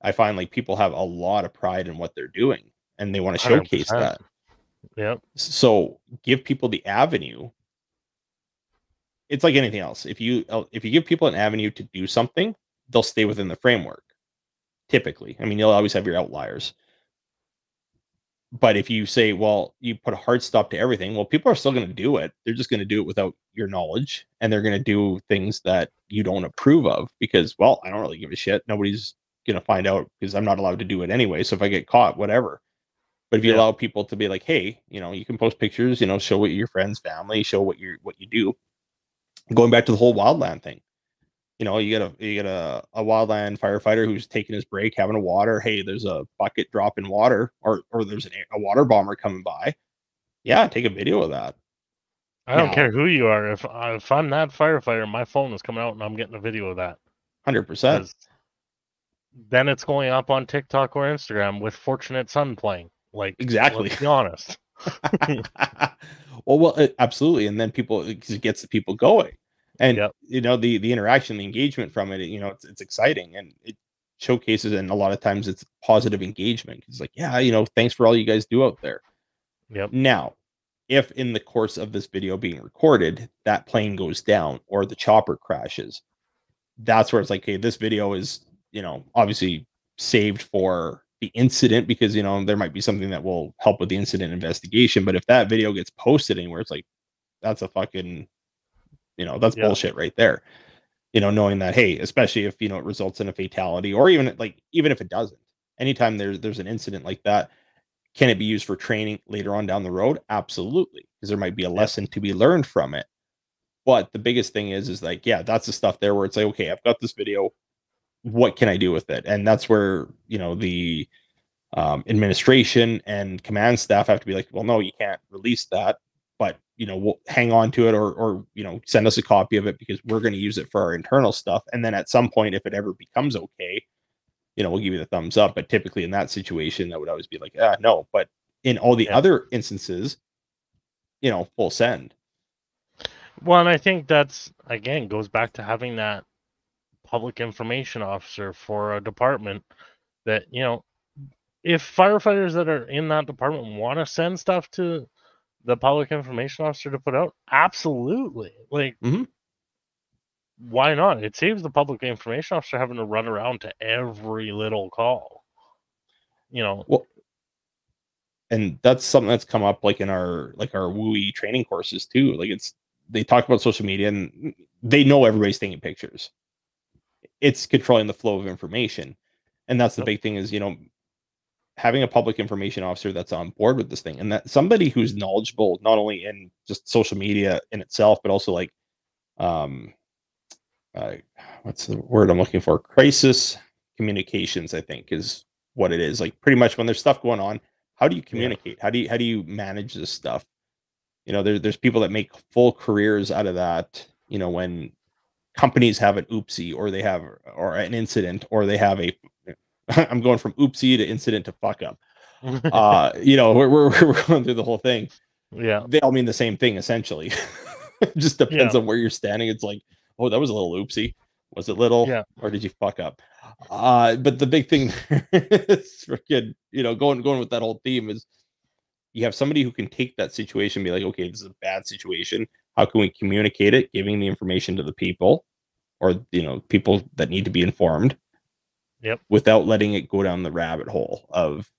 I find like people have a lot of pride in what they're doing and they want to showcase 100%. that. Yep. So give people the avenue. It's like anything else. If you give people an avenue to do something, they'll stay within the framework. Typically, I mean, you'll always have your outliers. But if you say, well, you put a hard stop to everything, well, people are still going to do it. They're just going to do it without your knowledge, and they're going to do things that you don't approve of because, well, I don't really give a shit. Nobody's going to find out because I'm not allowed to do it anyway. So if I get caught, whatever. But if you Yep. allow people to be like, hey, you can post pictures, show what your friends, family, show what you do. Going back to the whole wildland thing, you get a wildland firefighter who's taking his break, having a water. Hey, there's a bucket dropping water, or there's a water bomber coming by. Yeah, take a video of that. I don't Now, care who you are. If I'm that firefighter, my phone is coming out and I'm getting a video of that, 100%. because then it's going up on TikTok or Instagram with Fortunate Son playing. Like, Exactly. let's be honest. Well, absolutely. And then it gets the people going. And, Yep. the interaction, the engagement from it, it's exciting, and it showcases, and a lot of times it's positive engagement. It's like, yeah, thanks for all you guys do out there. Yep. Now, if in the course of this video being recorded, that plane goes down or the chopper crashes, that's where it's like, hey, this video is, obviously saved for the incident, because, there might be something that will help with the incident investigation. But if that video gets posted anywhere, it's like, that's a fucking, that's Yep. bullshit right there. Knowing that, hey, especially if, it results in a fatality, or even if it doesn't, anytime there's an incident like that, can it be used for training later on down the road? Absolutely, because there might be a Yep. lesson to be learned from it. But the biggest thing is like, yeah, that's the stuff there where it's like, okay, I've got this video. What can I do with it? And that's where, the administration and command staff have to be like, well, no, you can't release that, but, we'll hang on to it, or, send us a copy of it because we're going to use it for our internal stuff. And then at some point, if it ever becomes okay, we'll give you the thumbs up. But typically in that situation, that would always be like, no. But in all the Yep. other instances, full send. Well, and I think that's, again, goes back to having that public information officer for a department that, if firefighters that are in that department want to send stuff to the public information officer to put out, absolutely. Like, Mm-hmm. why not? It saves the public information officer having to run around to every little call. Well, and that's something that's come up like in our WUI training courses too. Like they talk about social media, and they know everybody's taking pictures. It's controlling the flow of information. And that's the Yep. big thing is, having a public information officer that's on board with this thing, and that somebody who's knowledgeable, not only in just social media in itself, but also like, um, uh, what's the word I'm looking for? Crisis communications, I think, is what it is. Like pretty much when there's stuff going on, how do you Yeah. communicate? How do you manage this stuff? There's people that make full careers out of that. When companies have an oopsie, or they have, or an incident, or they have a I'm going from oopsie to incident to fuck up. We're going through the whole thing. Yeah. They all mean the same thing essentially. It just depends Yeah. on where you're standing. It's like, oh, that was a little oopsie. Was it little, Yeah. or did you fuck up? But the big thing is freaking, going with that whole theme is, you have somebody who can take that situation and be like, okay, this is a bad situation. How can we communicate it, giving the information to the people, or people that need to be informed, Yep. without letting it go down the rabbit hole of,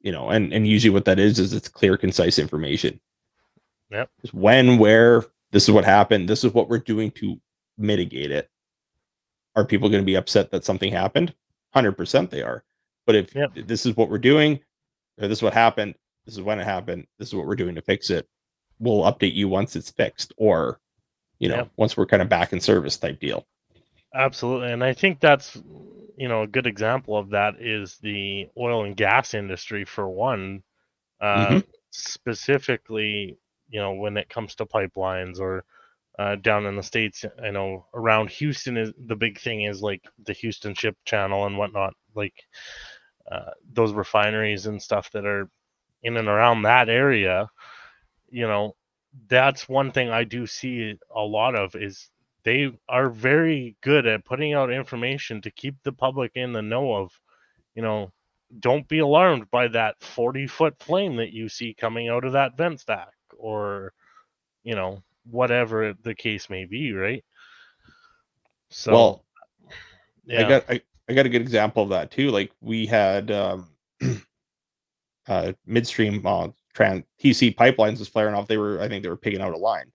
and usually what that is it's clear, concise information. Yep. When, where, this is what happened, this is what we're doing to mitigate it. Are people going to be upset that something happened? 100% they are. But if this is what we're doing, or this is what happened, this is when it happened, this is what we're doing to fix it, we'll update you once it's fixed, or once we're kind of back in service type deal. Absolutely. And I think that's, a good example of that is the oil and gas industry, for one. Specifically, when it comes to pipelines, or down in the States, I know around Houston, is the big thing is like the Houston Ship Channel and whatnot, like those refineries and stuff that are in and around that area. That's one thing I do see a lot of, is they are very good at putting out information to keep the public in the know of, don't be alarmed by that 40-foot flame that you see coming out of that vent stack, or, whatever the case may be, right? So, well, yeah. I got a good example of that too. Like, we had midstream TC pipelines was flaring off. I think they were picking out a line.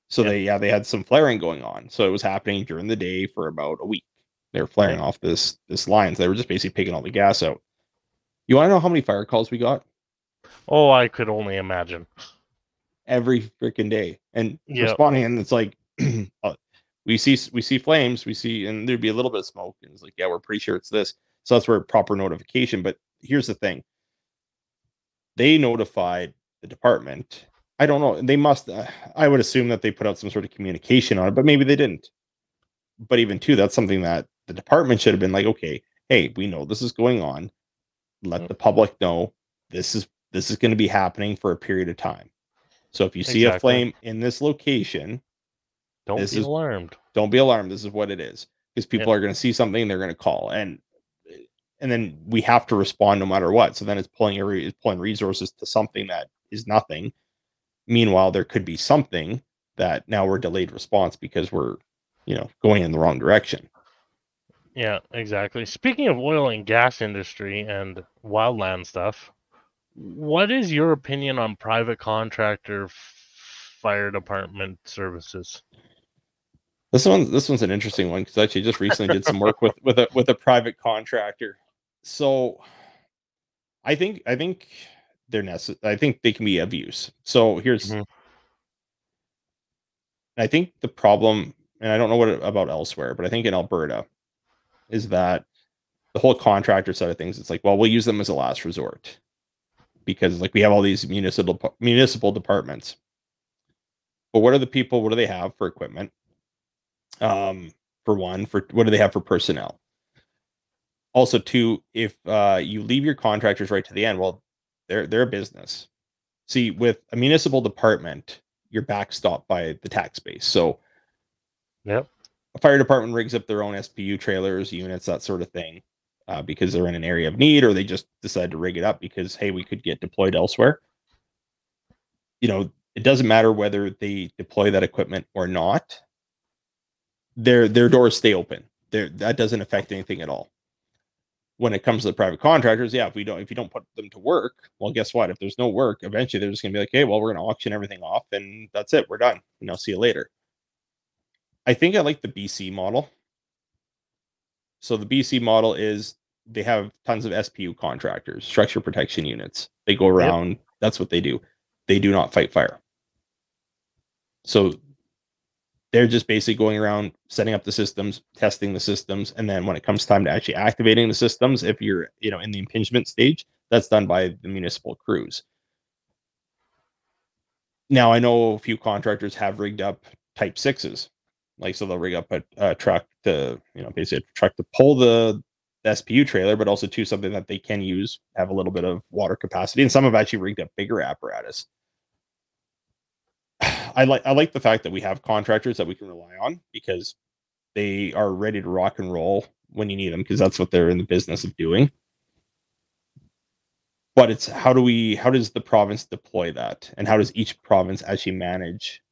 So they had some flaring going on. So it was happening during the day for about a week. They were flaring off this line. So they were just basically picking all the gas out. You want to know how many fire calls we got? Oh, I could only imagine. Every freaking day. And responding, and it's like, we see flames, and there'd be a little bit of smoke, and it's like, yeah, we're pretty sure it's this. So that's where proper notification. But here's the thing. They notified the department. I don't know. They must, I would assume that they put out some sort of communication on it, but maybe they didn't. But even too, that's something that the department should have been like, okay, hey, we know this is going on. Let the public know this is going to be happening for a period of time. So if you see a flame in this location, don't be alarmed. Don't be alarmed. This is what it is. Because people are going to see something, they're going to call, and then we have to respond no matter what. So then it's pulling resources to something that is nothing. Meanwhile, there could be something that now we're delayed response because we're, going in the wrong direction. Yeah, exactly. Speaking of oil and gas industry and wildland stuff, what is your opinion on private contractor fire department services? This one's an interesting one, because I actually just recently did some work with a private contractor. So I think they're necessary. I think they can be of use. So here's, I think the problem, and I don't know what about elsewhere, but I think in Alberta, is that the whole contractor side of things, it's like, well, we'll use them as a last resort, because like we have all these municipal departments. But what do they have for equipment? For one, for what do they have for personnel? Also, two, if you leave your contractors right to the end, well, they're a business. See, with a municipal department, you're backstopped by the tax base. So, a fire department rigs up their own SPU trailers, units, that sort of thing, because they're in an area of need, or they just decide to rig it up because, hey, we could get deployed elsewhere. It doesn't matter whether they deploy that equipment or not. Their doors stay open. That doesn't affect anything at all. When it comes to the private contractors, if you don't put them to work, well, guess what? If there's no work, eventually they're just gonna be like, hey, well, we're gonna auction everything off, and that's it. We're done. See you later. I think I like the BC model. So the BC model is they have tons of SPU contractors, structure protection units. They go around. That's what they do. They do not fight fire. So they're just basically going around, setting up the systems, testing the systems, and then when it comes time to actually activating the systems, if you're in the impingement stage, that's done by the municipal crews. Now, I know a few contractors have rigged up Type 6s, like, so they'll rig up a truck to basically a truck to pull the SPU trailer, but also to something that they can use, have a little bit of water capacity, and some have actually rigged up bigger apparatus. I like the fact that we have contractors that we can rely on, because they are ready to rock and roll when you need them, because that's what they're in the business of doing. But it's how does the province deploy that, and how does each province actually manage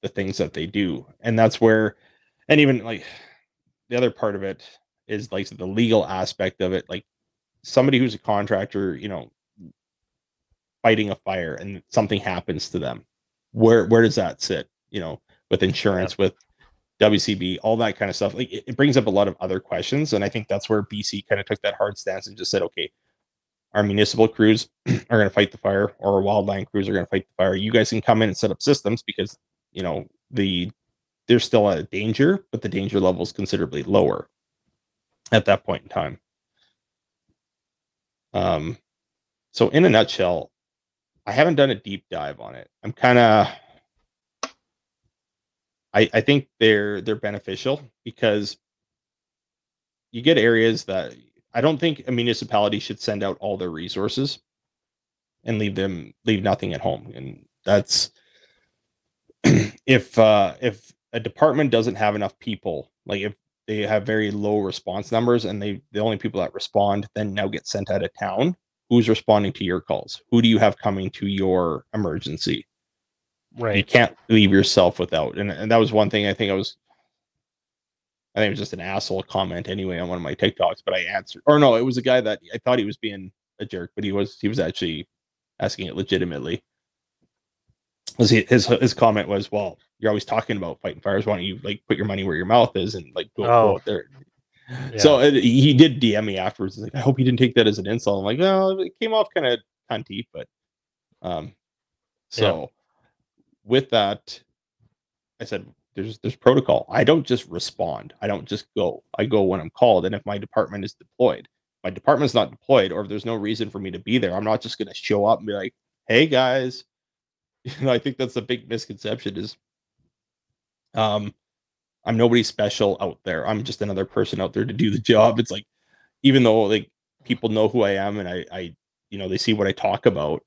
the things that they do. And that's where, and even like the other part of it is like the legal aspect of it. Like somebody who's a contractor, fighting a fire and something happens to them, where does that sit? With Yeah. insurance, with WCB, all that kind of stuff. Like it brings up a lot of other questions, and I think that's where BC kind of took that hard stance and just said, okay, our municipal crews are going to fight the fire, or our wildland crews are going to fight the fire. You guys can come in and set up systems because there's still a danger, but the danger level is considerably lower at that point in time. So in a nutshell, I haven't done a deep dive on it. I'm kind of I think they're beneficial because you get areas that I don't think a municipality should send out all their resources and leave nothing at home. And that's if a department doesn't have enough people, like if they have very low response numbers and the only people that respond then now get sent out of town, who's responding to your calls? Who do you have coming to your emergency? You Right. can't leave yourself without. And that was one thing I think it was just an asshole comment anyway on one of my TikToks, but I answered. Or no, it was a guy that I thought he was being a jerk, but he was actually asking it legitimately. His comment was, "Well, you're always talking about fighting fires. Why don't you like put your money where your mouth is and like go Oh, out there?" yeah. So he did DM me afterwards. He's like, "I hope you didn't take that as an insult." I'm like, "Oh, it came off kind of cunty, but um." Yeah. So with that, I said, there's protocol. I don't just respond. I don't just go. I go when I'm called. And if my department is deployed, my department's not deployed, or if there's no reason for me to be there, I'm not just gonna show up and be like, hey guys. I think that's a big misconception is um I'm nobody special out there. I'm just another person out there to do the job. It's like even though like people know who I am and I they see what I talk about,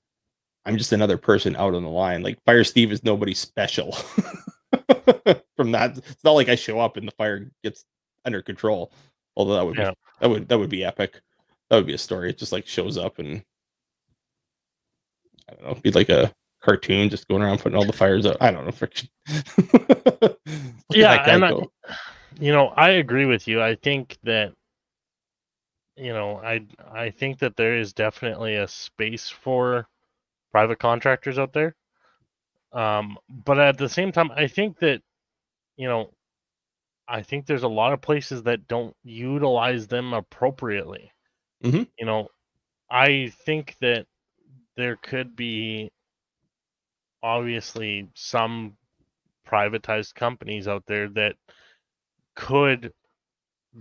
I'm just another person out on the line. Like Fire Steve is nobody special. From that, it's not like I show up and the fire gets under control. Although Yeah. that would be epic. That would be a story. It just like shows up and I don't know, be like a cartoon just going around putting all the fires out. I don't know, friction. Look at Yeah, that guy and go. I agree with you. I think that I think that there is definitely a space for private contractors out there. But at the same time, I think that you know I think there's a lot of places that don't utilize them appropriately. Hmm. You know, I think that there could be obviously some privatized companies out there that could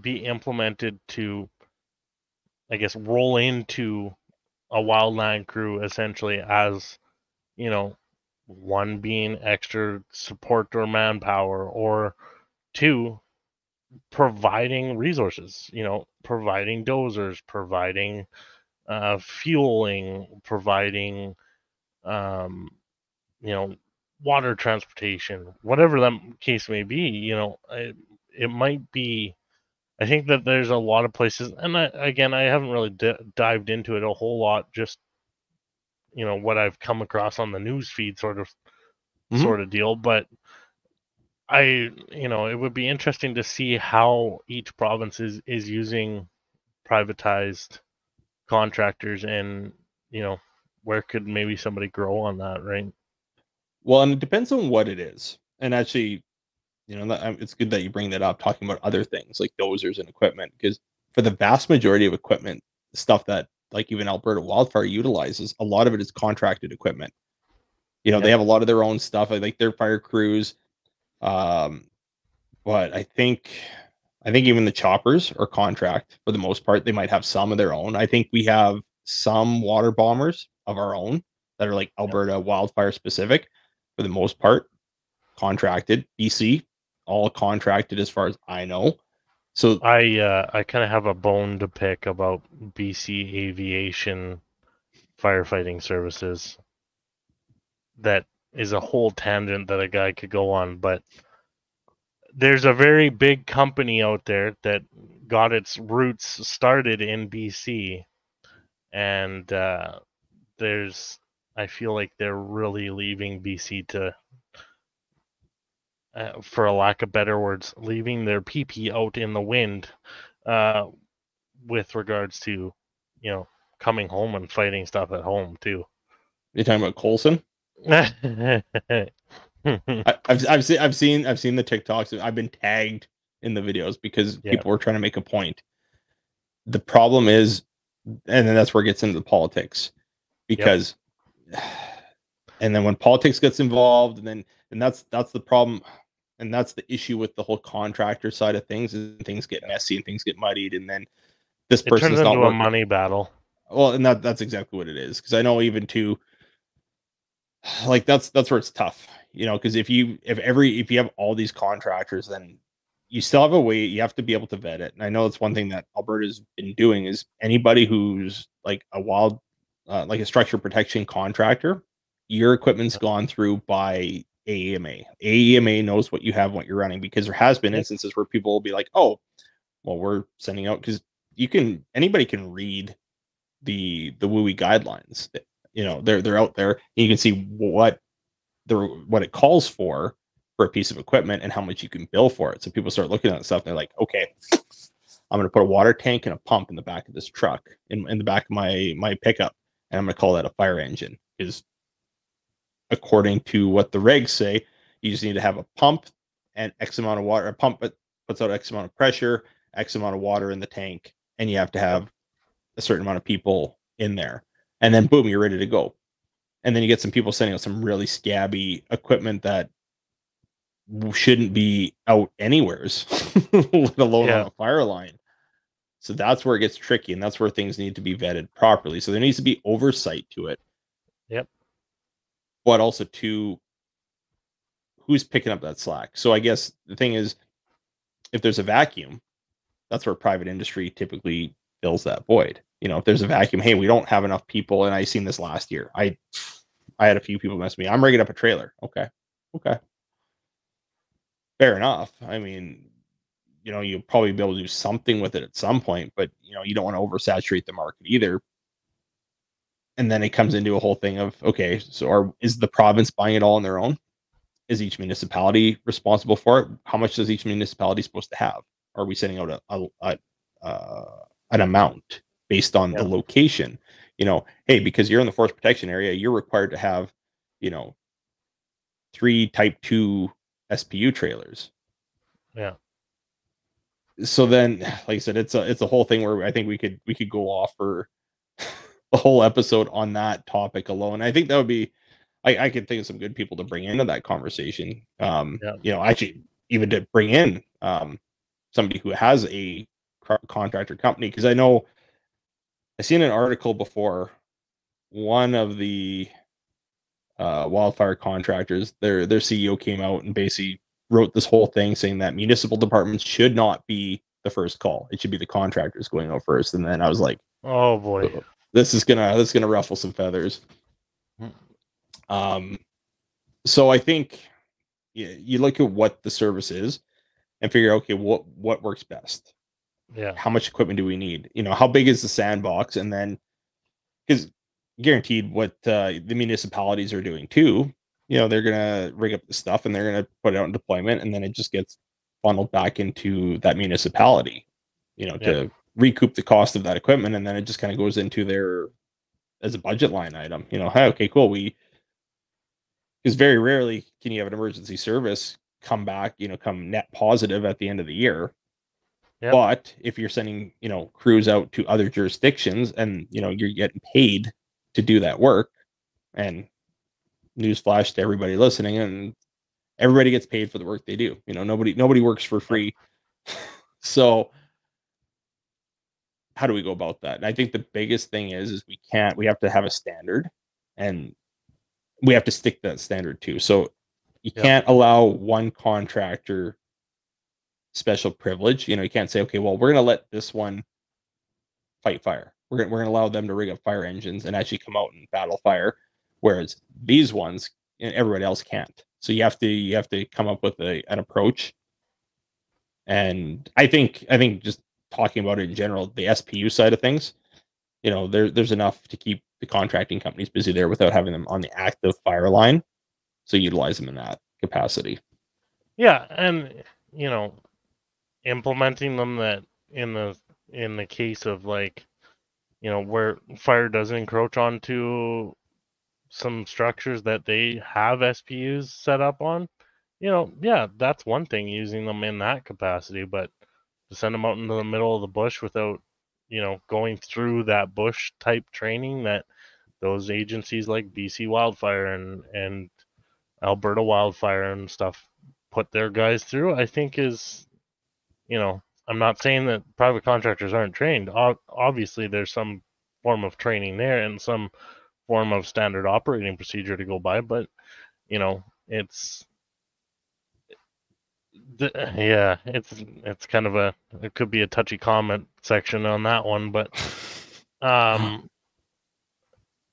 be implemented to, I guess, roll into a wildland crew essentially as, you know, one being extra support or manpower, or two, providing resources, providing dozers, providing fueling, providing, um, you know, water transportation, whatever that case may be, it might be. I think that there's a lot of places, and again, I haven't really dived into it a whole lot. Just what I've come across on the news feed, Hmm. sort of deal. But it would be interesting to see how each province is using privatized contractors, and where could maybe somebody grow on that, right? Well, and it depends on what it is. And actually, it's good that you bring that up, talking about other things like dozers and equipment, because for the vast majority of equipment, stuff that like even Alberta Wildfire utilizes, a lot of it is contracted equipment. They Yep. have a lot of their own stuff. I like their fire crews. Um, but I think even the choppers are contract for the most part. They might have some of their own. I think we have some water bombers of our own that are like Yep. Alberta Wildfire specific for the most part, contracted. BC, all contracted as far as I know. So I kind of have a bone to pick about BC Aviation firefighting services. That is a whole tangent that a guy could go on, but there's a very big company out there that got its roots started in BC, and there's I feel like they're really leaving BC to for a lack of better words, leaving their pee out in the wind, uh, with regards to, coming home and fighting stuff at home too. You're talking about Coulson? I've seen the TikToks. I've been tagged in the videos because Yeah. people were trying to make a point. The problem is, and then that's where it gets into the politics, because, and then when politics gets involved, and that's the problem, and that's the issue with the whole contractor side of things, is things get messy and things get muddied, and then this It turns person's not into a working. money battle. Well, and that's exactly what it is, because I know even too, like that's where it's tough, because if you have all these contractors, then you still have a way, you have to be able to vet it. And I know that's one thing that Alberta's been doing, is anybody who's like a wild like a structure protection contractor, your equipment's gone through by AEMA. AEMA knows what you have, what you're running, because there has been instances where people will be like, oh, well, we're sending out, because anybody can read the WUI guidelines. They're out there. You can see what it calls for a piece of equipment and how much you can bill for it. So people start looking at that stuff. And they're like, okay, I'm going to put a water tank and a pump in the back of this truck, in the back of my pickup, and I'm going to call that a fire engine. Because according to what the regs say, you just need to have a pump and X amount of water. A pump that puts out X amount of pressure, X amount of water in the tank, and you have to have a certain amount of people in there, and then boom, you're ready to go. And then you get some people sending out some really scabby equipment that shouldn't be out anywheres, let alone on a fire line. So that's where it gets tricky, and that's where things need to be vetted properly. So there needs to be oversight to it. Yep. But also to who's picking up that slack. So I guess the thing is, if there's a vacuum, that's where private industry typically fills that void. If there's a vacuum, hey, we don't have enough people, and I seen this last year. I had a few people mess me. I'm rigging up a trailer. Okay. Fair enough. I mean, you'll probably be able to do something with it at some point, but you don't want to oversaturate the market either. And then it comes into a whole thing of, okay, so is the province buying it all on their own? Is each municipality responsible for it? How much does each municipality supposed to have? Are we sending out an amount based on the location? Hey, because you're in the forest protection area, you're required to have, 3 type 2 SPU trailers. Yeah. So then, like I said, it's a whole thing where I think we could go off for a whole episode on that topic alone. I think that would be, I could think of some good people to bring into that conversation. Actually, even to bring in somebody who has a contractor company, because I know I seen an article before, one of the wildfire contractors, their CEO came out and basically wrote this whole thing saying that municipal departments should not be the first call. It should be the contractors going out first. And then I was like, oh boy, this is gonna ruffle some feathers. So I think you look at what the service is and figure, okay, what works best. Yeah. How much equipment do we need? How big is the sandbox? And then, because guaranteed what the municipalities are doing too, they're gonna rig up the stuff and they're gonna put it out in deployment, and then it just gets funneled back into that municipality, to recoup the cost of that equipment, and then it just kind of goes into their as a budget line item. Hey, okay, cool. Because very rarely can you have an emergency service come back, come net positive at the end of the year. Yep. But if you're sending, crews out to other jurisdictions and, you're getting paid to do that work, and newsflash to everybody listening, and everybody gets paid for the work they do. Nobody works for free. So how do we go about that? And I think the biggest thing is we have to have a standard, and we have to stick to that standard too. So you can't allow one contractor special privilege. You can't say, okay, well, we're going to let this one fight fire. We're going to allow them to rig up fire engines and actually come out and battle fire, whereas these ones and everybody else can't. So you have to come up with an approach. And I think just talking about it in general, the SPU side of things, there's enough to keep the contracting companies busy there without having them on the active fire line. So utilize them in that capacity. Yeah, and you know, implementing them that in the case of like, you know, where fire does encroach onto some structures that they have SPUs set up on, you know, yeah, that's one thing using them in that capacity, but to send them out into the middle of the bush without, you know, going through that bush type training that those agencies like BC Wildfire and Alberta Wildfire and stuff put their guys through, I think is, you know, I'm not saying that private contractors aren't trained. Obviously, there's some form of training there and some form of standard operating procedure to go by, but you know, it's kind of it could be a touchy comment section on that one, but um,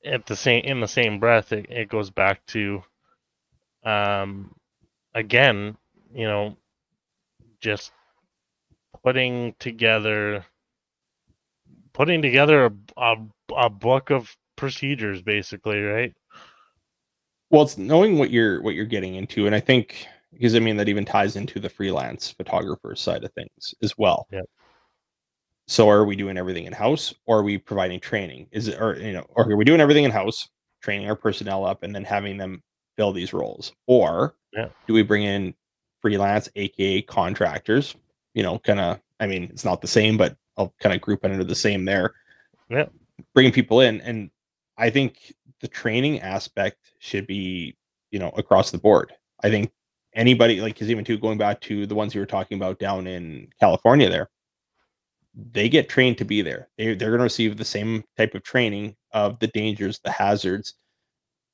at the same in the same breath, it goes back to um, again, you know, just putting together a book of procedures, basically, right? Well, it's knowing what you're getting into, and I think because I mean that even ties into the freelance photographer side of things as well. Yeah, So are we doing everything in house, or are we providing training? Is it, or you know, or are we doing everything in house, training our personnel up, and then having them fill these roles, or yeah, do we bring in freelance, aka contractors? You know, kind of. I mean, it's not the same, but I'll kind of group it under the same there. yeah, Bringing people in, and I think the training aspect should be, you know, across the board. I think anybody like because even too going back to the ones you were talking about down in California there, they get trained to be there. They're going to receive the same type of training of the dangers, the hazards,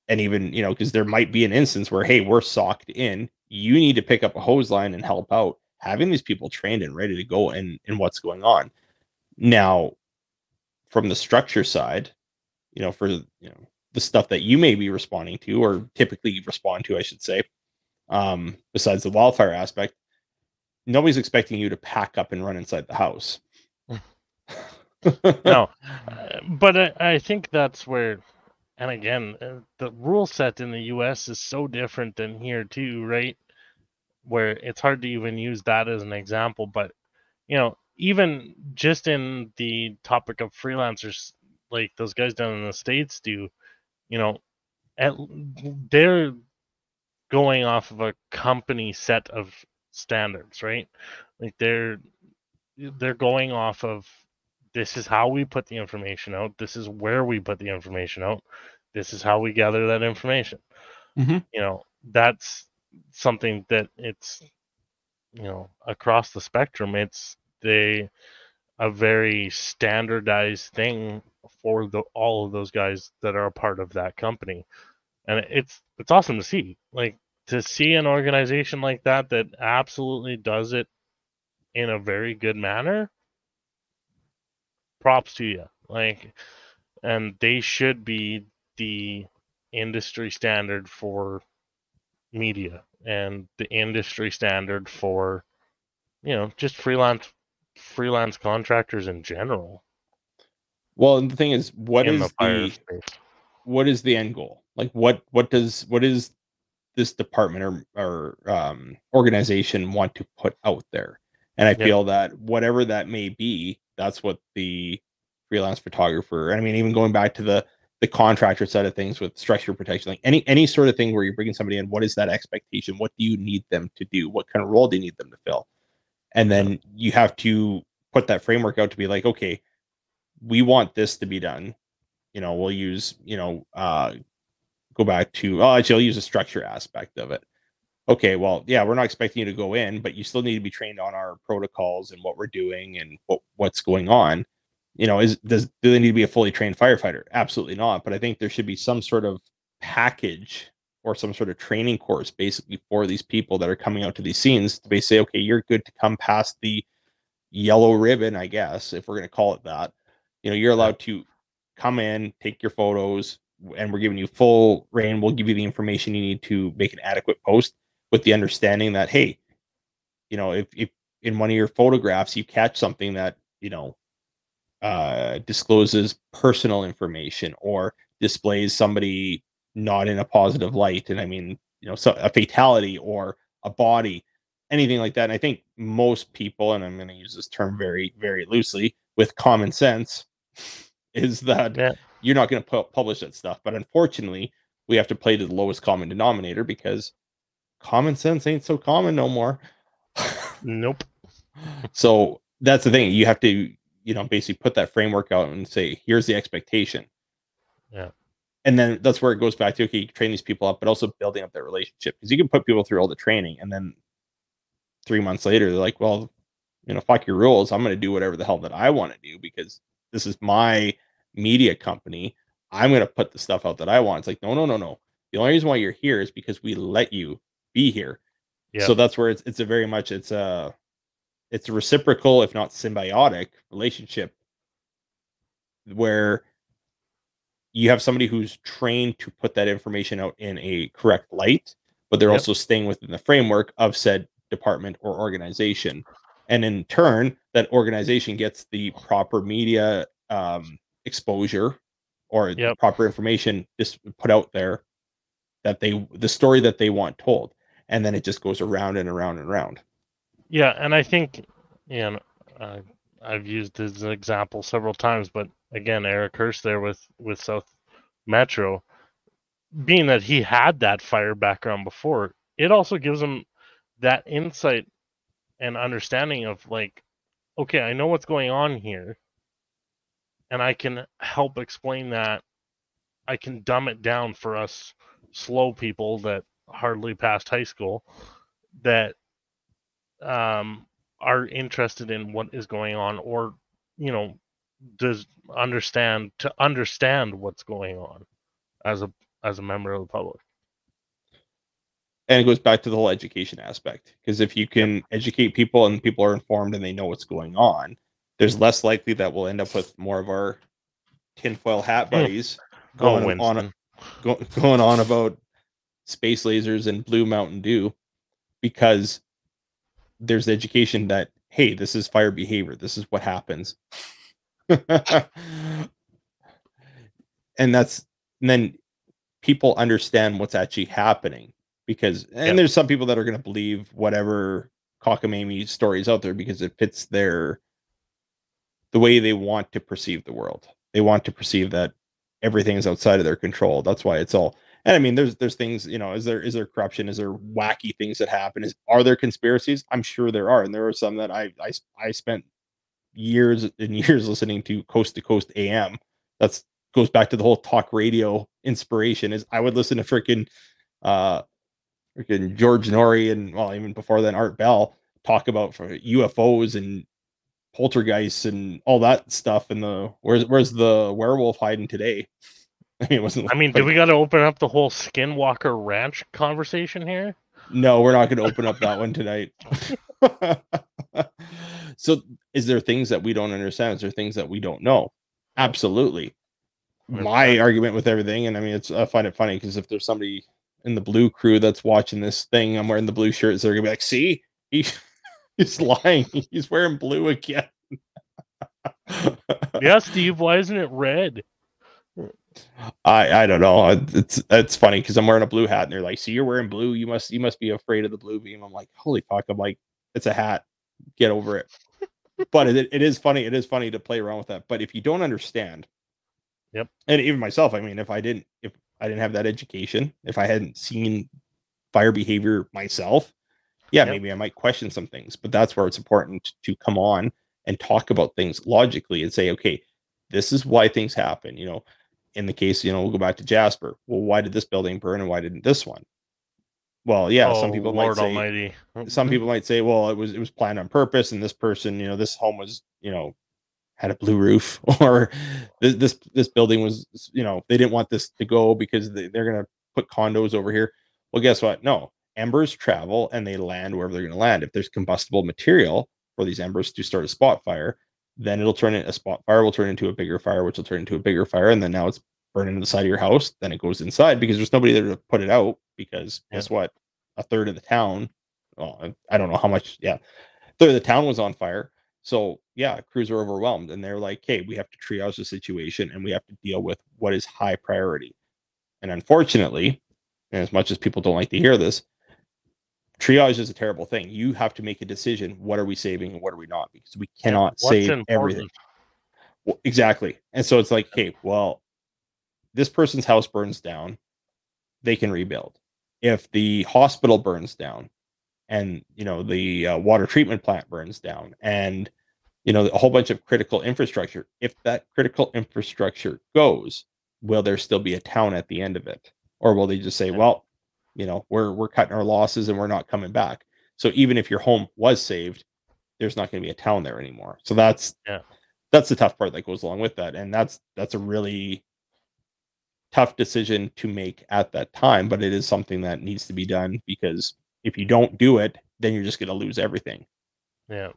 and even you know because there might be an instance where hey we're socked in, you need to pick up a hose line and help out. Having these people trained and ready to go and what's going on now from the structure side, you know for you know the stuff that you may be responding to or typically respond to, I should say. Besides the wildfire aspect, nobody's expecting you to pack up and run inside the house. no, but I think that's where, and again, the rule set in the U.S. is so different than here too, right? Where it's hard to even use that as an example, but you know, even just in the topic of freelancers, like those guys down in the States do, you know, at, they're going off of a company set of standards, right? Like they're going off of, this is how we put the information out, this is where we put the information out, this is how we gather that information. Mhm. You know, that's something that it's, you know, across the spectrum, it's they a very standardized thing for all of those guys that are a part of that company. And it's awesome to see. Like to see an organization like that that absolutely does it in a very good manner. Props to you. Like, and they should be the industry standard for media and the industry standard for, you know, just freelance contractors in general Well, and the thing is, in the fire space. what is the end goal? Like, what is this department or organization want to put out there? And I Yep. feel that whatever that may be, that's what the freelance photographer. And I mean, even going back to the contractor side of things with structure protection, like any sort of thing where you're bringing somebody in, what is that expectation? What do you need them to do? What kind of role do you need them to fill? And Yep. then you have to put that framework out to be like, okay, we want this to be done. You know, we'll use, go back to, oh, actually, I'll use the structure aspect of it. Okay, well, yeah, we're not expecting you to go in, but you still need to be trained on our protocols and what we're doing and what's going on. You know, do they need to be a fully trained firefighter? Absolutely not. But I think there should be some sort of package or some sort of training course basically for these people that are coming out to these scenes to basically say, okay, you're good to come past the yellow ribbon, I guess, if we're going to call it that. You know, you're Yep. allowed to come in, take your photos, and we're giving you full reign. We'll give you the information you need to make an adequate post with the understanding that, hey, you know, if in one of your photographs you catch something that, you know, discloses personal information or displays somebody not in a positive light. And I mean, you know, so a fatality or a body. anything like that. And I think most people, and I'm going to use this term very, very loosely, with common sense, is that Yeah. you're not going to publish that stuff. But unfortunately, we have to play to the lowest common denominator because common sense ain't so common no more. Nope. So that's the thing. You have to, basically put that framework out and say, here's the expectation. Yeah. And then that's where it goes back to, okay, you can train these people up, but also building up that relationship, because you can put people through all the training and then 3 months later they're like, well, fuck your rules. I'm going to do whatever the hell that I want to do because this is my media company. I'm going to put the stuff out that I want. It's like, no, no, no, no. The only reason why you're here is because we let you be here. Yeah. So that's where it's a very much, it's a reciprocal, if not symbiotic relationship, where you have somebody who's trained to put that information out in a correct light, but they're Yep. also staying within the framework of said department or organization. And in turn, that organization gets the proper media exposure, or the Yep. proper information just put out there, that the story that they want told. And then it just goes around and around and around. Yeah, and I think, you know, uh, I've used this as an example several times, but again, Eric Hurst there with South Metro, being that he had that fire background before, it also gives him that insight and understanding of like, okay, I know what's going on here, and I can help explain that. I can dumb it down for us slow people that hardly passed high school that are interested in what is going on, or you know, does understand what's going on as a member of the public. And it goes back to the whole education aspect, because if you Yep. can educate people and people are informed and they know what's going on, there's less likely that we'll end up with more of our tinfoil hat buddies Oh, going on Winston. going on about space lasers and blue Mountain Dew, because there's education that, hey, this is fire behavior, this is what happens. and that's and then people understand what's actually happening, because, and Yep. there's some people that are going to believe whatever cockamamie stories out there because it fits the way they want to perceive the world. They want to perceive that everything is outside of their control. That's why it's all. And I mean, there's things, is there corruption? Is there wacky things that happen? Are there conspiracies? I'm sure there are, and there are some that I spent years and years listening to Coast AM. That's goes back to the whole talk radio inspiration. Is I would listen to uh freaking George Norrie, and well, even before then, Art Bell, talk about for UFOs and poltergeists and all that stuff. And where's the werewolf hiding today? I mean, it wasn't I mean, do quite. we got to open up the whole Skinwalker Ranch conversation here? No, we're not going to open up that one tonight. So, is there things that we don't understand? Is there things that we don't know? Absolutely. My 100%. argument with everything, and I mean, I find it funny because if there's somebody in the blue crew that's watching this thing, I'm wearing the blue shirts, they're gonna be like, "See, he's lying. He's wearing blue again." Yeah, Steve, why isn't it red? I don't know. It's funny because I'm wearing a blue hat, and they're like, "See, you're wearing blue. You must be afraid of the blue beam." I'm like, "Holy fuck!" I'm like, "It's a hat. Get over it." But it is funny. It is funny to play around with that. But if you don't understand, Yep. and even myself, I mean, if I didn't have that education, if I hadn't seen fire behavior myself, yeah, Yep. maybe I might question some things. But that's where it's important to come on and talk about things logically and say, okay, this is why things happen. In the case, we'll go back to Jasper. Well, why did this building burn and why didn't this one? Well, yeah, Oh, Lord Almighty. some people might say, well, it was planned on purpose, and this person, this home was, had a blue roof, or this building was, they didn't want this to go because they're going to put condos over here. Well, guess what? No, embers travel and they land wherever they're going to land. If there's combustible material for these embers to start a spot fire, then it'll turn into a spot fire, will turn into a bigger fire, which will turn into a bigger fire, and then now it's burning the side of your house. Then it goes inside because there's nobody there to put it out, because Yeah. guess what? A third of the town, well, I don't know how much, yeah, a third of the town was on fire. So yeah, crews are overwhelmed, and they're like, "Hey, we have to triage the situation, and we have to deal with what is high priority." And unfortunately, and as much as people don't like to hear this, triage is a terrible thing. You have to make a decision. What are we saving and what are we not? Because we Yeah, cannot what's save everything. important? Well, exactly. And so it's like, okay, well, this person's house burns down, they can rebuild. If the hospital burns down and, the water treatment plant burns down and, a whole bunch of critical infrastructure, if that critical infrastructure goes, will there still be a town at the end of it? Or will they just say, Yeah. well, we're cutting our losses and we're not coming back. So even if your home was saved, there's not going to be a town there anymore. So that's Yeah. the tough part that goes along with that. And that's a really tough decision to make at that time, but it is something that needs to be done, because if you don't do it, then you're just going to lose everything. Yeah.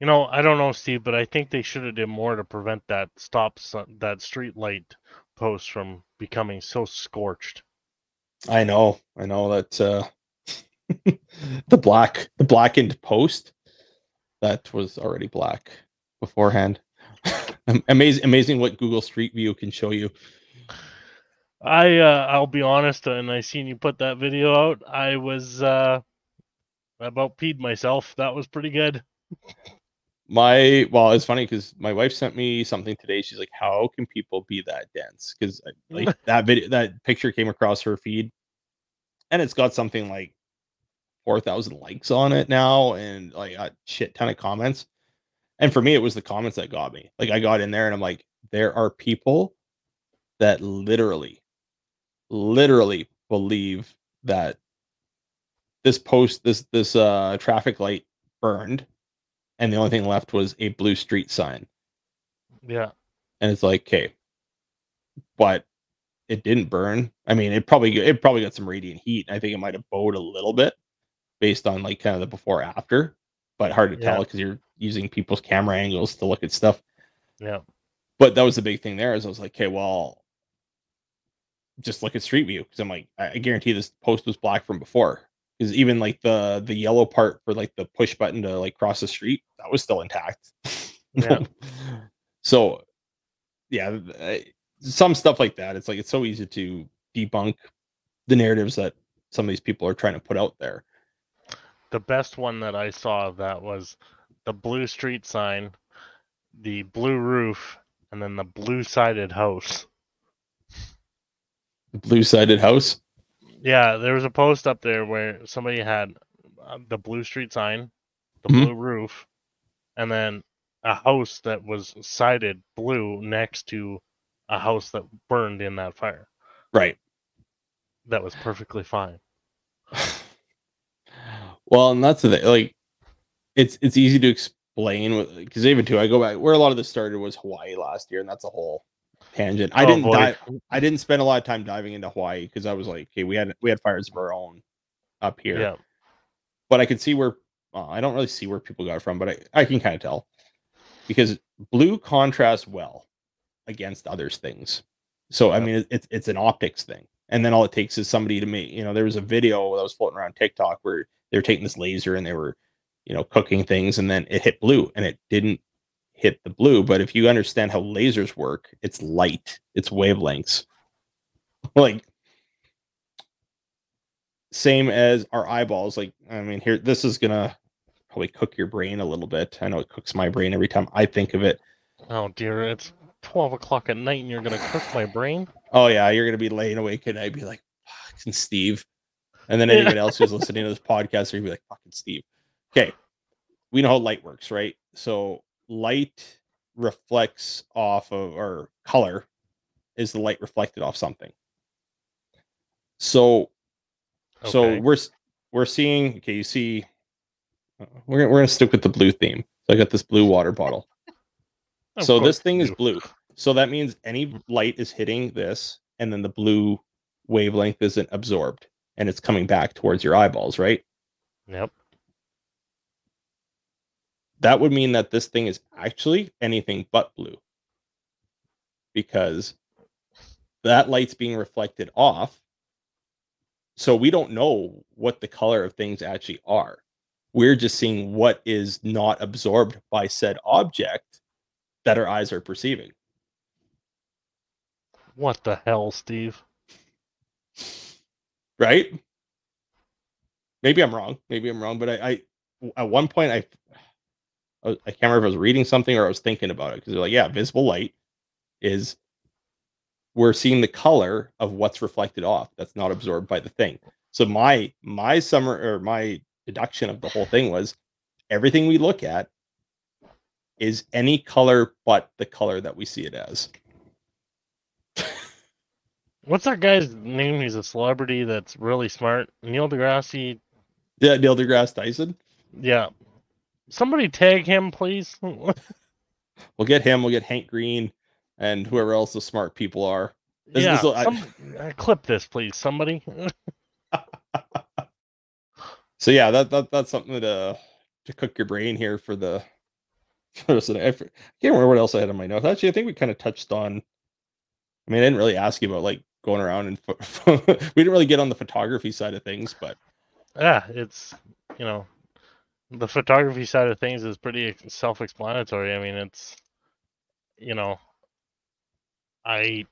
I don't know, Steve, but I think they should have done more to prevent that that street light post from becoming so scorched. I know that the blackened post that was already black beforehand. Amazing what Google Street View can show you. I'll be honest, and I seen you put that video out. I was about peed myself. That was pretty good. It's funny because my wife sent me something today. She's like, "How can people be that dense?" Because like that picture came across her feed, and it's got something like 4,000 likes on it now, and like a shit ton of comments. And for me, it was the comments that got me. Like I got in there, and I'm like, there are people that literally believe that this traffic light burned, and the only thing left was a blue street sign. Yeah. And it's like, okay, but it didn't burn. I mean, it probably got some radiant heat. I think it might have bowed a little bit based on like kind of the before after, but hard to Yeah. tell because you're using people's camera angles to look at stuff. Yeah. But that was the big thing there, is I was like, okay, well, just look at Street View, because I'm like, I guarantee this post was black from before, because even like the yellow part for like the push button to like cross the street, that was still intact. Yeah. So yeah, some stuff like that. It's like it's so easy to debunk the narratives that some of these people are trying to put out there. The best one that I saw of that was the blue street sign, the blue roof, and then the blue sided house. Blue sided house. Yeah, there was a post up there where somebody had the blue street sign, the Mhm. blue roof, and then a house that was sided blue next to a house that burned in that fire. Right. That was perfectly fine. Well, and that's the thing. Like, it's easy to explain, because even too, I go back where a lot of this started was Hawaii last year, and that's a whole tangent. I didn't spend a lot of time diving into Hawaii because I was like, okay, we had fires of our own up here. Yeah. But I could see where I don't really see where people got it from, but I can kind of tell, because blue contrasts well against others things. So I mean, it's an optics thing, and then all it takes is somebody to make. There was a video that was floating around TikTok where they were taking this laser and they were, cooking things, and then it hit blue, and it didn't hit the blue. But if you understand how lasers work, it's light, it's wavelengths. Like, same as our eyeballs. Like, I mean, here, this is gonna probably cook your brain a little bit. I know it cooks my brain every time I think of it. Oh dear, it's 12 o'clock at night and you're gonna cook my brain? Oh yeah, you're gonna be laying awake and I'd be like, fucking Steve. And then anyone else who's listening to this podcast, you'd be like, fucking Steve. Okay. We know how light works, right? So light reflects off of, or color is the light reflected off something. So Okay. we're seeing, okay, you see, we're gonna stick with the blue theme. So I got this blue water bottle. So this thing is blue. So that means any light is hitting this, and then the blue wavelength isn't absorbed, and it's coming back towards your eyeballs, right? Yep. That would mean that this thing is actually anything but blue, because that light's being reflected off. So we don't know what the color of things actually are. We're just seeing what is not absorbed by said object that our eyes are perceiving. What the hell, Steve? Right? maybe I'm wrong. Maybe I'm wrong, but I at one point I can't remember if I was reading something or I was thinking about it because they're like, yeah, visible light is we're seeing the color of what's reflected off that's not absorbed by the thing. So my summer or my deduction of the whole thing was everything we look at is any color but the color that we see it as. What's that guy's name? He's a celebrity that's really smart. Neil deGrasse. Yeah, Neil deGrasse Tyson. Yeah. Somebody tag him, please. We'll get him. We'll get Hank Green, and whoever else the smart people are. Yeah. Clip this, please. Somebody. So yeah, that's something to cook your brain here for the. I can't remember what else I had on my notes. Actually, I think we kind of touched on. I mean, I didn't really ask you about like going around and we didn't really get on the photography side of things, but yeah, it's the photography side of things is pretty self-explanatory. I mean, it's I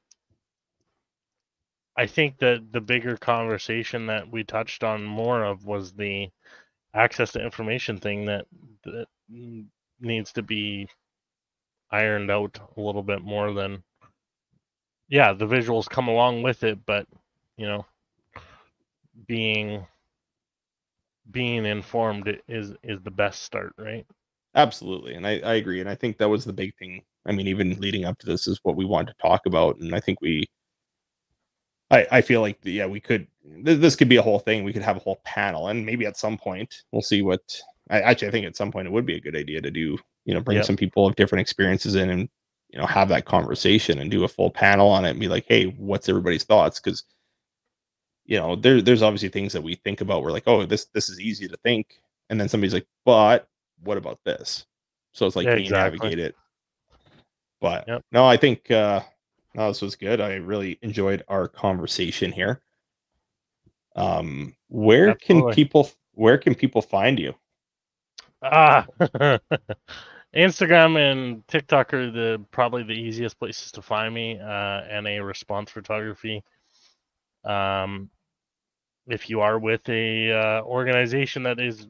think that the bigger conversation that we touched on more of was the access to information thing that needs to be ironed out a little bit more than the visuals come along with it, but being informed is the best start, right? absolutely. And I agree. And I think that was the big thing. I mean, even leading up to this is what we wanted to talk about. And I think I feel like, yeah, we could, this could be a whole thing. We could have a whole panel and maybe at some point we'll see what, I think at some point it would be a good idea to do, bring some people of different experiences in and, have that conversation and do a full panel on it and be like, hey, what's everybody's thoughts? Cause there's obviously things that we think about. We're like, oh, this is easy to think. And then somebody's like, but what about this? So it's like, Yeah, can you exactly. navigate it? But Yep. no, I think no, this was good. I really enjoyed our conversation here. Where Absolutely. where can people find you? Instagram and TikTok are probably the easiest places to find me. NA Response Photography. If you are with a organization that is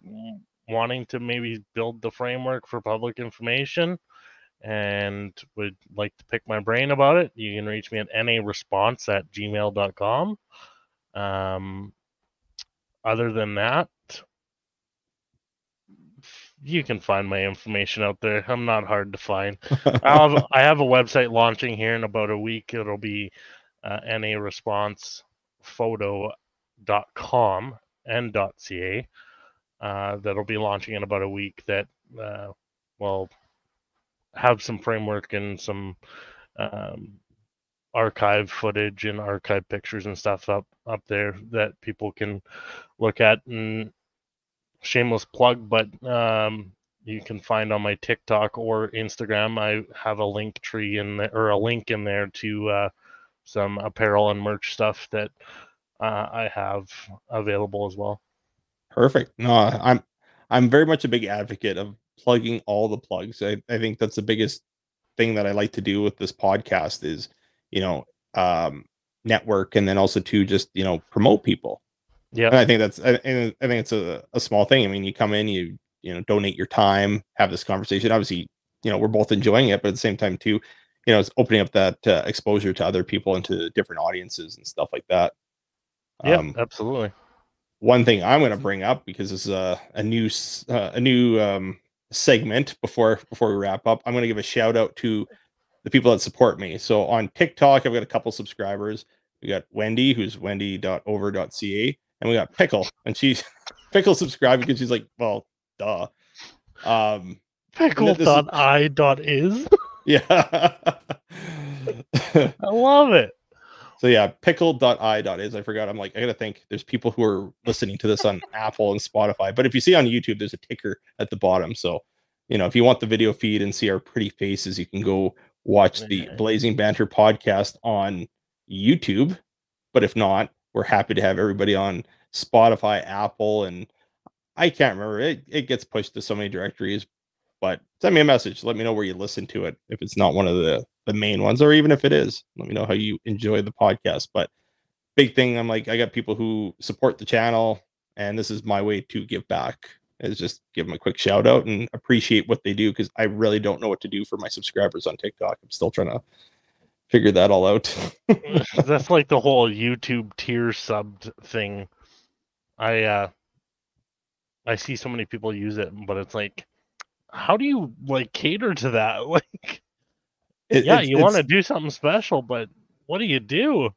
wanting to maybe build the framework for public information and would like to pick my brain about it, you can reach me at naresponse@gmail.com. Other than that, you can find my information out there. I'm not hard to find. I have a website launching here in about a week. It'll be naresponcephoto.com and .ca. That'll be launching in about a week. That will have some framework and some archive footage and archive pictures and stuff up there that people can look at. And shameless plug, but you can find on my TikTok or Instagram, I have a link tree in there, or a link in there to some apparel and merch stuff that I have available as well. Perfect. No, I'm very much a big advocate of plugging all the plugs. I think that's the biggest thing that I like to do with this podcast is, you know, network and then also to just, promote people. Yeah. And I think I think it's a small thing. I mean, you come in, donate your time, have this conversation. Obviously, we're both enjoying it, but at the same time too, it's opening up that exposure to other people and to different audiences and stuff like that. Yeah, absolutely. One thing I'm going to bring up because this is a new segment before we wrap up. I'm going to give a shout out to the people that support me. So on TikTok, I've got a couple subscribers. We got Wendy, who's wendy.over.ca, and we got Pickle, and she's Pickle subscribed because she's like, well, duh. Pickle.I.is. Yeah. I love it. So yeah, pickle.i.is. I forgot. I'm like, I gotta think. There's people who are listening to this on Apple and Spotify, but if you see on YouTube, there's a ticker at the bottom. So, if you want the video feed and see our pretty faces, you can go watch the Blazing Banter podcast on YouTube. But if not, we're happy to have everybody on Spotify, Apple, and I can't remember. It gets pushed to so many directories, but send me a message. Let me know where you listen to it. If it's not one of the main ones, or even if it is, let me know how you enjoy the podcast. But big thing, I'm like, I got people who support the channel and this is my way to give back, is just give them a quick shout out and appreciate what they do, because I really don't know what to do for my subscribers on TikTok. I'm still trying to figure that all out. That's like the whole YouTube tier subbed thing. I see so many people use it, but it's like, how do you like cater to that? Like, you want to do something special, but what do you do?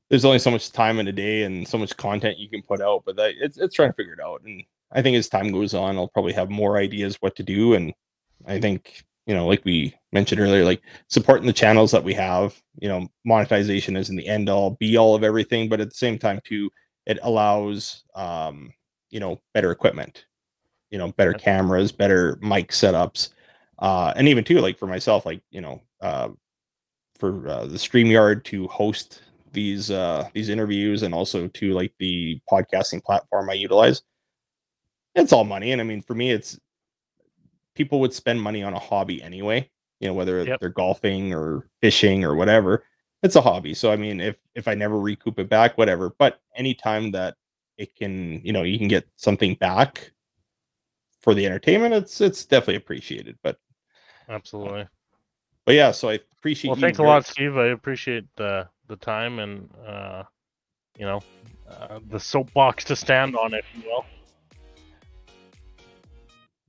There's only so much time in a day and so much content you can put out, but it's trying to figure it out. And I think as time goes on, I'll probably have more ideas what to do. And I think, like we mentioned earlier, like supporting the channels that we have, monetization isn't the end all be all of everything, but at the same time too, it allows, better equipment, better cameras, better mic setups. And even too, like for myself, like, for the StreamYard to host these interviews, and also to like the podcasting platform I utilize, it's all money. And I mean, for me, it's, people would spend money on a hobby anyway, whether they're golfing or fishing or whatever. It's a hobby. So I mean, if I never recoup it back, whatever, but anytime that it can, you can get something back for the entertainment, it's definitely appreciated. But absolutely. But yeah, so I appreciate. Well, thanks a lot, Steve. I appreciate the time and the soapbox to stand on, if you will.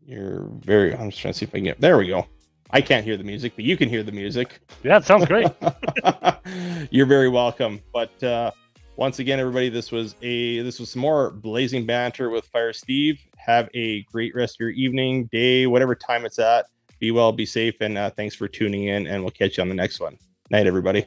I'm just trying to see if I can get. There we go. I can't hear the music, but you can hear the music. Yeah, it sounds great. You're very welcome. But once again, everybody, this was some more blazing banter with Fire Steve. Have a great rest of your evening, day, whatever time it's at. Be well, be safe, and thanks for tuning in, and we'll catch you on the next one. Night, everybody.